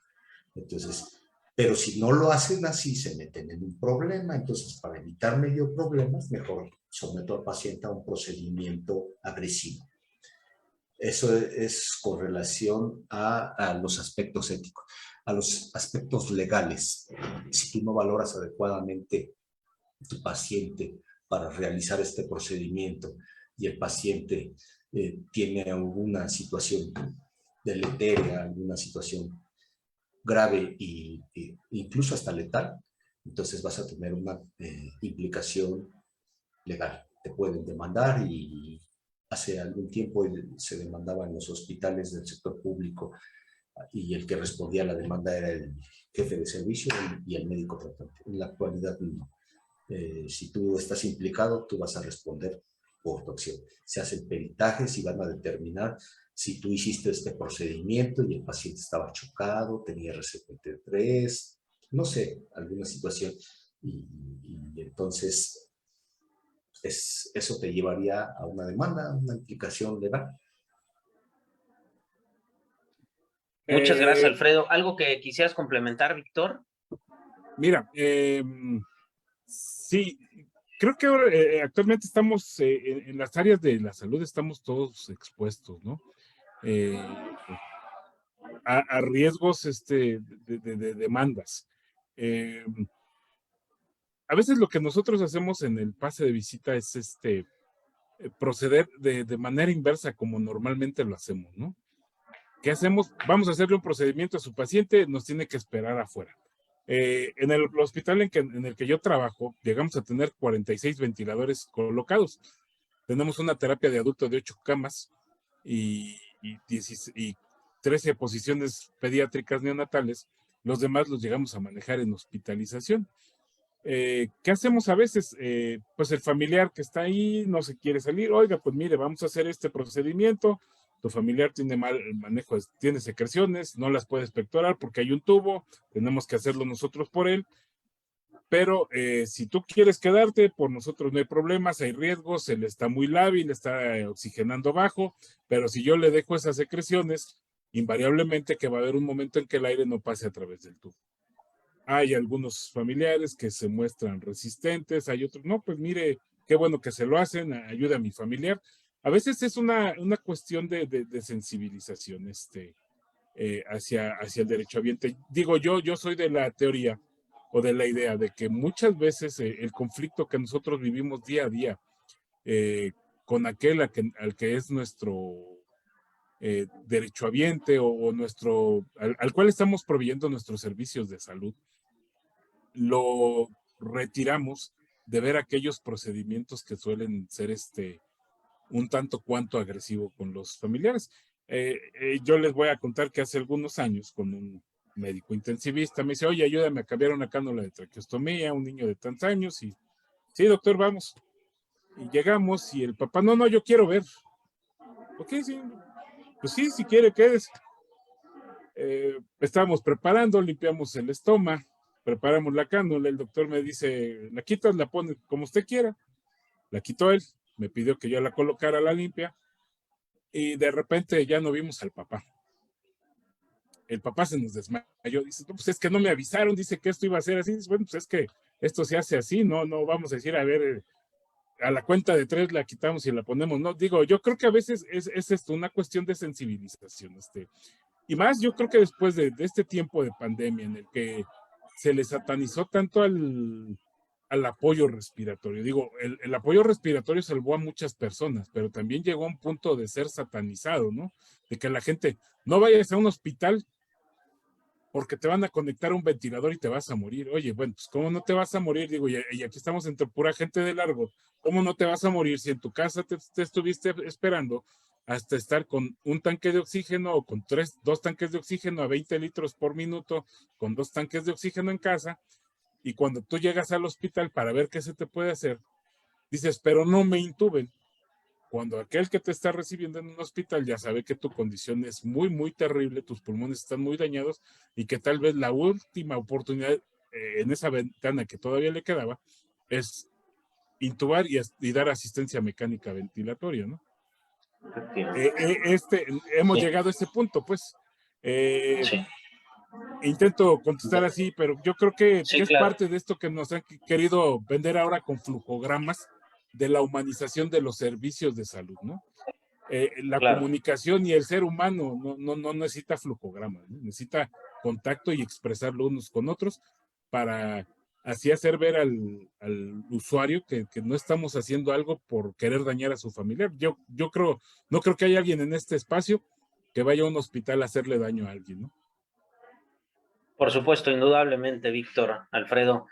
Entonces, pero si no lo hacen así, se meten en un problema. Entonces, para evitar medio problemas, mejor someto al paciente a un procedimiento agresivo. Eso es con relación a los aspectos éticos. A los aspectos legales. Si tú no valoras adecuadamente tu paciente para realizar este procedimiento y el paciente tiene alguna situación deletérea, alguna situación grave e incluso hasta letal, entonces vas a tener una implicación legal. Te pueden demandar y hace algún tiempo se demandaba en los hospitales del sector público y el que respondía a la demanda era el jefe de servicio y el médico tratante. En la actualidad no. Si tú estás implicado, tú vas a responder por tu acción. Se hacen peritajes y van a determinar si tú hiciste este procedimiento y el paciente estaba chocado, tenía RCP3, no sé, alguna situación. Y entonces eso te llevaría a una demanda, a una implicación legal. Muchas gracias, Alfredo. ¿Algo que quisieras complementar, Víctor? Mira, sí, creo que ahora, actualmente estamos en las áreas de la salud, estamos todos expuestos, ¿no? A riesgos de demandas. A veces lo que nosotros hacemos en el pase de visita es proceder de manera inversa como normalmente lo hacemos, ¿no? ¿Qué hacemos? Vamos a hacerle un procedimiento a su paciente, nos tiene que esperar afuera. En el hospital en el que yo trabajo, llegamos a tener 46 ventiladores colocados. Tenemos una terapia de adulto de 8 camas y 13 posiciones pediátricas neonatales. Los demás los llegamos a manejar en hospitalización. ¿Qué hacemos a veces? Pues el familiar que está ahí no se quiere salir. Oiga, pues mire, vamos a hacer este procedimiento. Tu familiar tiene mal manejo, tiene secreciones, no las puede expectorar porque hay un tubo, tenemos que hacerlo nosotros por él. Pero si tú quieres quedarte, por nosotros no hay problemas, hay riesgos, él está muy lábil, está oxigenando bajo, pero si yo le dejo esas secreciones, invariablemente que va a haber un momento en que el aire no pase a través del tubo. Hay algunos familiares que se muestran resistentes, hay otros, no, pues mire, qué bueno que se lo hacen, ayuda a mi familiar. A veces es una cuestión de sensibilización hacia el derechohabiente. Digo, yo soy de la teoría o de la idea de que muchas veces el conflicto que nosotros vivimos día a día con aquel al que es nuestro derechohabiente o al cual estamos proveyendo nuestros servicios de salud, lo retiramos de ver aquellos procedimientos que suelen ser un tanto cuanto agresivo con los familiares. Yo les voy a contar que hace algunos años con un médico intensivista me dice, oye, ayúdame a cambiar una cánula de traqueostomía, un niño de tantos años, y sí, doctor, vamos. Y llegamos y el papá, no, yo quiero ver. Ok, sí, pues sí, si quiere, quédese. Estábamos preparando, limpiamos el estoma, preparamos la cánula, el doctor me dice, la quitas, la pones como usted quiera. La quitó él, me pidió que yo la colocara, la limpia, y de repente ya no vimos al papá. El papá se nos desmayó, dice, no, pues es que no me avisaron, dice que esto iba a ser así. Dice, bueno, pues es que esto se hace así, no vamos a decir, a ver, a la cuenta de 3 la quitamos y la ponemos. No, digo, yo creo que a veces es esto, una cuestión de sensibilización. Y más, yo creo que después de este tiempo de pandemia en el que se le satanizó tanto al apoyo respiratorio. Digo, el apoyo respiratorio salvó a muchas personas, pero también llegó a un punto de ser satanizado, ¿no? De que la gente, no vayas a un hospital porque te van a conectar a un ventilador y te vas a morir. Oye, bueno, pues ¿cómo no te vas a morir? Digo, y aquí estamos entre pura gente de largo. ¿Cómo no te vas a morir si en tu casa te estuviste esperando hasta estar con un tanque de oxígeno o con 2 tanques de oxígeno a 20 litros por minuto, con 2 tanques de oxígeno en casa? Y cuando tú llegas al hospital para ver qué se te puede hacer, dices, pero no me intuben. Cuando aquel que te está recibiendo en un hospital ya sabe que tu condición es muy, muy terrible, tus pulmones están muy dañados y que tal vez la última oportunidad en esa ventana que todavía le quedaba es intubar y dar asistencia mecánica ventilatoria, ¿no? Hemos llegado a ese punto, pues. Sí. Intento contestar así, pero yo creo que Sí, es claro. parte de esto que nos han querido vender ahora con flujogramas de la humanización de los servicios de salud, ¿no? La Claro. comunicación y el ser humano no necesita flujogramas, ¿no? Necesita contacto y expresarlo unos con otros para así hacer ver al usuario que no estamos haciendo algo por querer dañar a su familiar. Yo creo, no creo que haya alguien en este espacio que vaya a un hospital a hacerle daño a alguien, ¿no? Por supuesto, indudablemente, Víctor, Alfredo,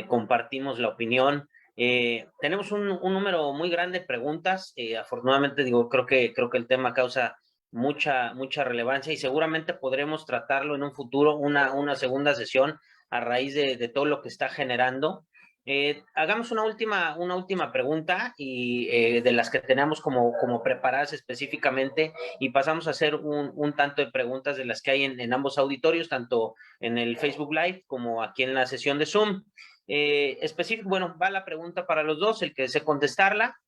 compartimos la opinión. Tenemos un número muy grande de preguntas. Afortunadamente, digo, creo que el tema causa mucha relevancia y seguramente podremos tratarlo en un futuro, una segunda sesión a raíz de todo lo que está generando. Hagamos una última pregunta y de las que tenemos como preparadas específicamente y pasamos a hacer un tanto de preguntas de las que hay en ambos auditorios, tanto en el Facebook Live como aquí en la sesión de Zoom. Bueno, va la pregunta para los dos, el que desee contestarla.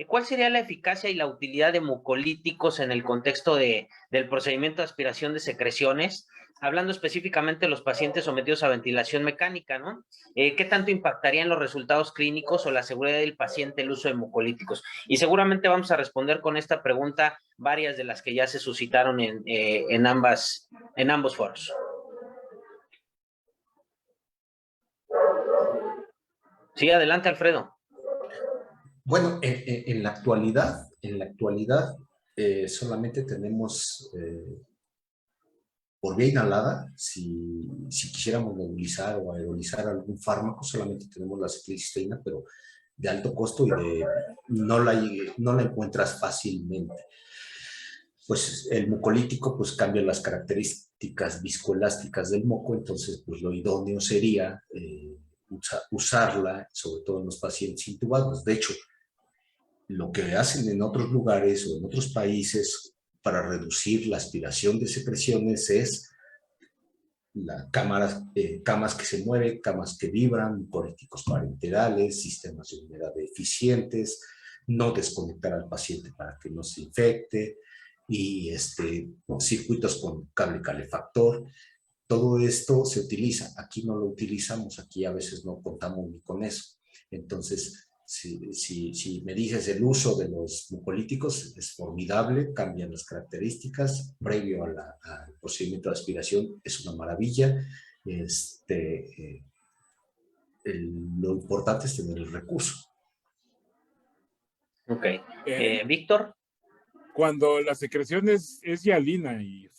¿Cuál sería la eficacia y la utilidad de mucolíticos en el contexto del procedimiento de aspiración de secreciones? Hablando específicamente de los pacientes sometidos a ventilación mecánica, ¿no? ¿Qué tanto impactarían los resultados clínicos o la seguridad del paciente el uso de mucolíticos? Y seguramente vamos a responder con esta pregunta varias de las que ya se suscitaron en ambos foros. Sí, adelante, Alfredo. Bueno, en la actualidad solamente tenemos por vía inhalada, si quisiéramos nebulizar o aerolizar algún fármaco, solamente tenemos la ciclicisteína, pero de alto costo y no la encuentras fácilmente. Pues el mucolítico pues cambia las características viscoelásticas del moco, entonces pues lo idóneo sería usarla, sobre todo en los pacientes intubados. De hecho, lo que hacen en otros lugares o en otros países para reducir la aspiración de secreciones es camas que se mueven, camas que vibran, mucolíticos parenterales, sistemas de humedad eficientes, no desconectar al paciente para que no se infecte, y circuitos con cable calefactor. Todo esto se utiliza. Aquí no lo utilizamos, aquí a veces no contamos ni con eso. Entonces, si me dices el uso de los mucolíticos, es formidable, cambian las características, previo al procedimiento de aspiración, es una maravilla. Lo importante es tener el recurso. Ok. Víctor. Cuando la secreción es hialina y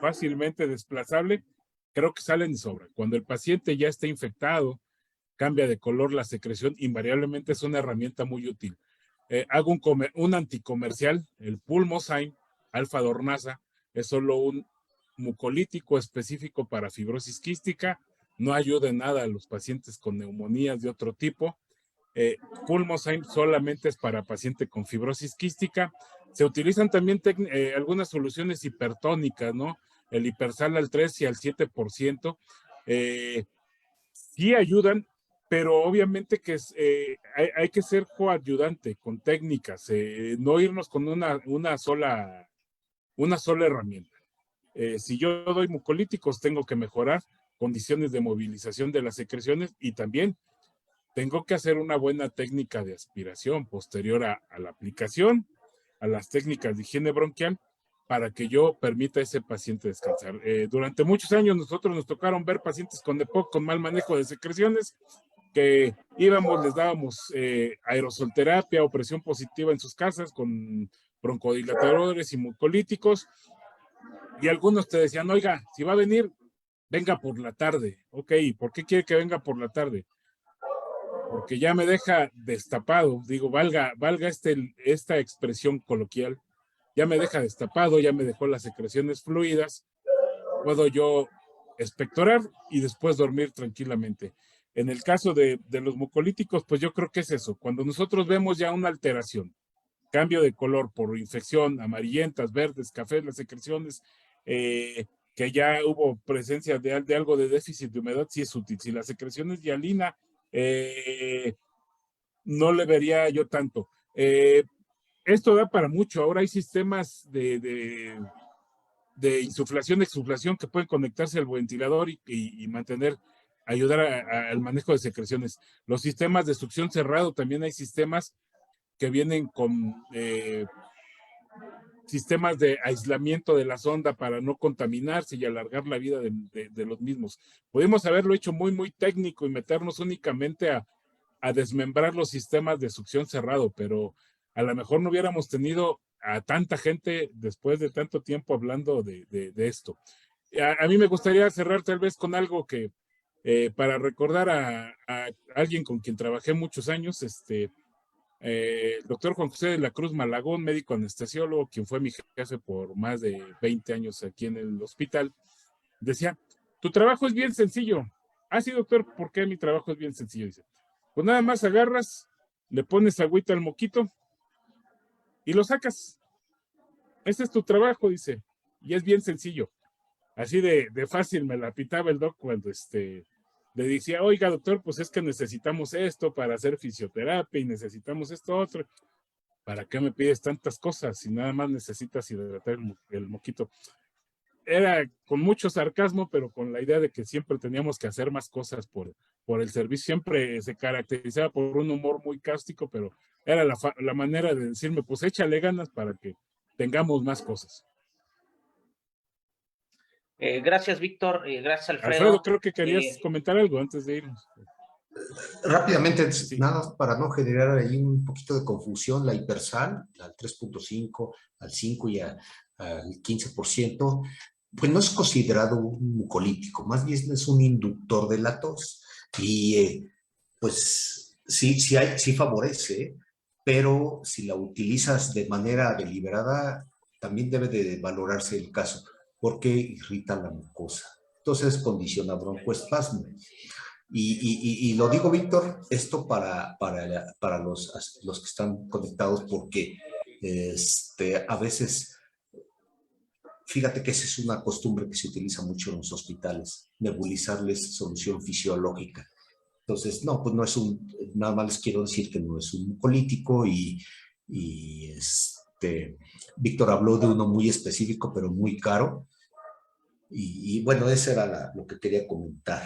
fácilmente desplazable, creo que salen de sobra. Cuando el paciente ya está infectado, cambia de color la secreción, invariablemente es una herramienta muy útil. Hago un anticomercial, el Pulmozyme alfa dornasa, es solo un mucolítico específico para fibrosis quística, no ayuda en nada a los pacientes con neumonías de otro tipo. Pulmozyme solamente es para paciente con fibrosis quística. Se utilizan también algunas soluciones hipertónicas, ¿no? el Hipersal al 3 y al 7%, sí ayudan, pero obviamente que hay que ser coayudante con técnicas, no irnos con una sola herramienta. Si yo doy mucolíticos, tengo que mejorar condiciones de movilización de las secreciones y también tengo que hacer una buena técnica de aspiración posterior a la aplicación, a las técnicas de higiene bronquial, para que yo permita a ese paciente descansar. Durante muchos años nosotros nos tocaron ver pacientes con EPOC, con mal manejo de secreciones, que íbamos, les dábamos aerosolterapia o presión positiva en sus casas con broncodilatadores y mucolíticos, y algunos te decían, oiga, si va a venir, venga por la tarde. Ok, ¿por qué quiere que venga por la tarde? Porque ya me deja destapado, digo, valga esta expresión coloquial, ya me deja destapado, ya me dejó las secreciones fluidas, puedo yo expectorar y después dormir tranquilamente. En el caso de los mucolíticos, pues yo creo que es eso, cuando nosotros vemos ya una alteración, cambio de color por infección, amarillentas, verdes, cafés, las secreciones, que ya hubo presencia de algo de déficit de humedad, sí es útil. Si la secreción es hialina, no le vería yo tanto. Esto da para mucho. Ahora hay sistemas de insuflación, exuflación que pueden conectarse al ventilador y mantener, ayudar al manejo de secreciones. Los sistemas de succión cerrado, también hay sistemas que vienen con sistemas de aislamiento de la sonda para no contaminarse y alargar la vida de los mismos. Podemos haberlo hecho muy, muy técnico y meternos únicamente a desmembrar los sistemas de succión cerrado, pero a lo mejor no hubiéramos tenido a tanta gente después de tanto tiempo hablando de esto. A mí me gustaría cerrar tal vez con algo que, para recordar a alguien con quien trabajé muchos años, el doctor Juan José de la Cruz Malagón, médico anestesiólogo, quien fue mi jefe por más de 20 años aquí en el hospital, decía, tu trabajo es bien sencillo. Ah, sí, doctor, ¿por qué mi trabajo es bien sencillo? Dice, pues nada más agarras, le pones agüita al moquito y lo sacas. Ese es tu trabajo, dice, y es bien sencillo. Así de fácil me la pitaba el doc cuando le decía, oiga, doctor, pues es que necesitamos esto para hacer fisioterapia y necesitamos esto otro. ¿Para qué me pides tantas cosas si nada más necesitas hidratar el moquito? Era con mucho sarcasmo, pero con la idea de que siempre teníamos que hacer más cosas por el servicio. Siempre se caracterizaba por un humor muy cáustico, pero era la manera de decirme, pues échale ganas para que tengamos más cosas. Gracias, Víctor. Gracias, Alfredo. Alfredo, creo que querías comentar algo antes de irnos. Rápidamente, Sí. nada para no generar ahí un poquito de confusión, la Hipersal, al 3.5, al 5 y al 15%, pues no es considerado un mucolítico, más bien es un inductor de la tos. Y pues sí favorece, pero si la utilizas de manera deliberada, también debe de valorarse el caso, porque irrita la mucosa. Entonces condiciona broncoespasmo. Y lo digo, Víctor, esto para los que están conectados, porque a veces, fíjate que esa es una costumbre que se utiliza mucho en los hospitales, nebulizarles solución fisiológica. Entonces, no, pues no es nada más les quiero decir que no es un mucolítico y Víctor habló de uno muy específico, pero muy caro. Y bueno, eso era lo que quería comentar.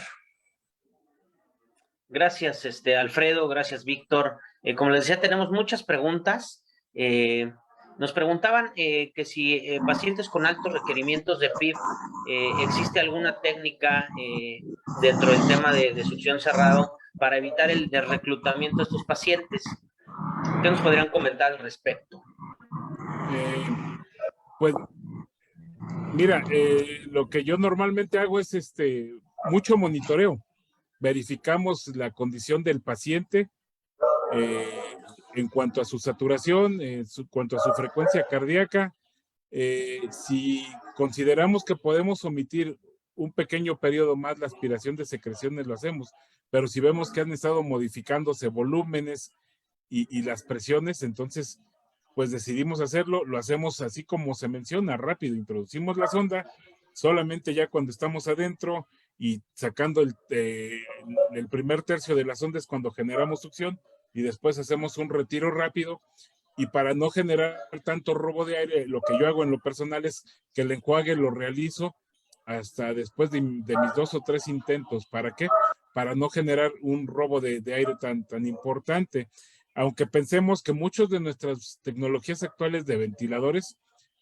Gracias, Alfredo, gracias, Víctor. Como les decía, tenemos muchas preguntas. Nos preguntaban que si pacientes con altos requerimientos de PIB, ¿existe alguna técnica dentro del tema de succión cerrado para evitar el reclutamiento de estos pacientes? ¿Qué nos podrían comentar al respecto? Pues, mira, lo que yo normalmente hago es mucho monitoreo. Verificamos la condición del paciente en cuanto a su saturación, en cuanto a su frecuencia cardíaca. Si consideramos que podemos omitir un pequeño periodo más la aspiración de secreciones, lo hacemos. Pero si vemos que han estado modificándose volúmenes y las presiones, entonces pues decidimos hacerlo. Lo hacemos así como se menciona, rápido. Introducimos la sonda solamente ya cuando estamos adentro y sacando el primer tercio de la sonda es cuando generamos succión y después hacemos un retiro rápido. Y para no generar tanto robo de aire, lo que yo hago en lo personal es que el enjuague lo realizo hasta después de mis 2 o 3 intentos. ¿Para qué? Para no generar un robo de aire tan importante. Aunque pensemos que muchas de nuestras tecnologías actuales de ventiladores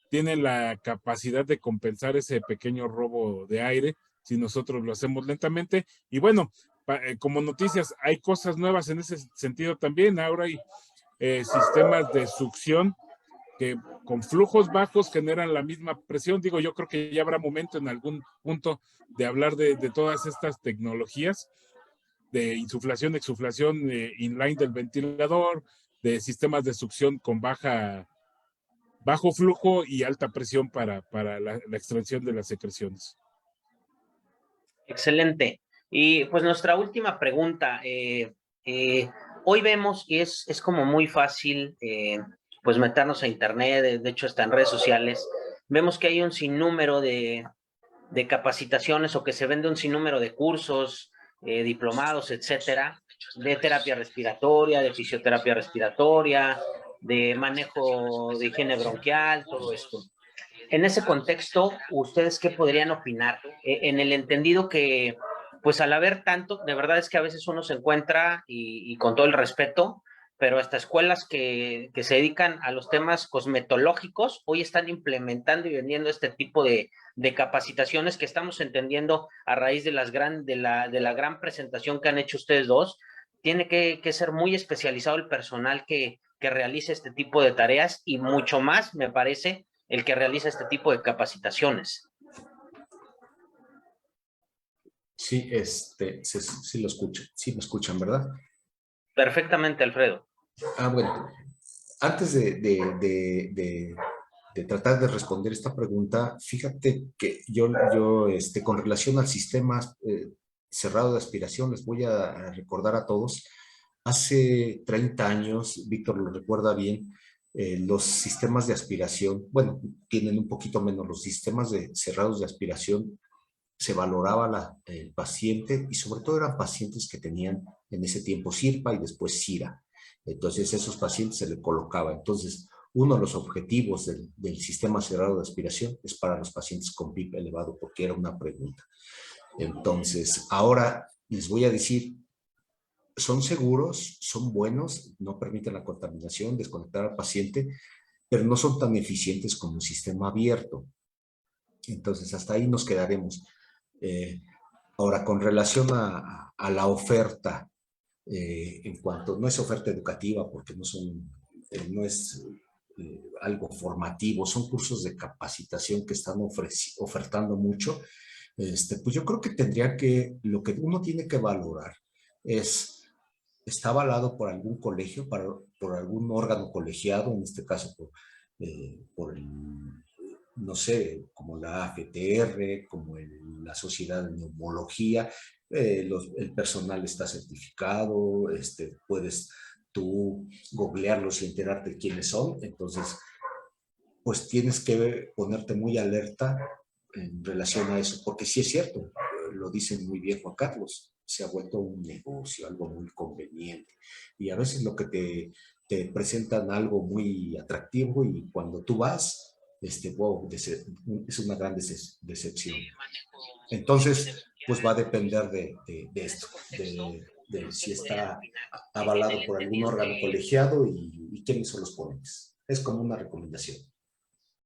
tienen la capacidad de compensar ese pequeño robo de aire si nosotros lo hacemos lentamente. Y bueno, como noticias, hay cosas nuevas en ese sentido también. Ahora hay sistemas de succión que con flujos bajos generan la misma presión. Digo, yo creo que ya habrá momento en algún punto de hablar de todas estas tecnologías de insuflación, exuflación, inline del ventilador, de sistemas de succión con bajo flujo y alta presión para la extracción de las secreciones. Excelente. Y pues nuestra última pregunta. Hoy vemos que es como muy fácil pues meternos a internet, de hecho está en redes sociales. Vemos que hay un sinnúmero de capacitaciones o que se vende un sinnúmero de cursos, diplomados, etcétera, de terapia respiratoria, de fisioterapia respiratoria, de manejo de higiene bronquial, todo esto. En ese contexto, ¿ustedes qué podrían opinar? En el entendido que, pues al haber tanto, de verdad es que a veces uno se encuentra, y con todo el respeto, pero hasta escuelas que se dedican a los temas cosmetológicos, hoy están implementando y vendiendo este tipo de capacitaciones que estamos entendiendo a raíz de la gran presentación que han hecho ustedes dos. Tiene que ser muy especializado el personal que realice este tipo de tareas y mucho más, me parece, el que realiza este tipo de capacitaciones. Sí, sí lo escucho, sí me escuchan, ¿verdad? Perfectamente, Alfredo. Bueno, antes de tratar de responder esta pregunta, fíjate que yo con relación al sistema cerrado de aspiración, les voy a recordar a todos, hace 30 años, Víctor lo recuerda bien, los sistemas de aspiración, bueno, tienen un poquito menos, los sistemas cerrados de aspiración, se valoraba el paciente y sobre todo eran pacientes que tenían en ese tiempo SIRPA y después SIRA. Entonces, esos pacientes se le colocaba. Entonces, uno de los objetivos del sistema cerrado de aspiración es para los pacientes con PIB elevado, porque era una pregunta. Entonces, ahora les voy a decir, son seguros, son buenos, no permiten la contaminación, desconectar al paciente, pero no son tan eficientes como un sistema abierto. Entonces, hasta ahí nos quedaremos. Ahora, con relación a la oferta, en cuanto, no es oferta educativa porque no es algo formativo, son cursos de capacitación que están ofertando mucho, pues yo creo que lo que uno tiene que valorar es, ¿está avalado por algún colegio, por algún órgano colegiado, en este caso por el, no sé, como la AFTR, como la Sociedad de Neumología, el personal está certificado, puedes tú googlearlos y enterarte de quiénes son? Entonces, pues tienes que ponerte muy alerta en relación a eso, porque sí es cierto, lo dicen muy bien Juan Carlos, se ha vuelto un negocio, algo muy conveniente, y a veces lo que te presentan algo muy atractivo y cuando tú vas, wow, es una gran decepción. Entonces, pues va a depender de esto, de si está avalado por algún órgano colegiado y quiénes son los ponentes. Es como una recomendación.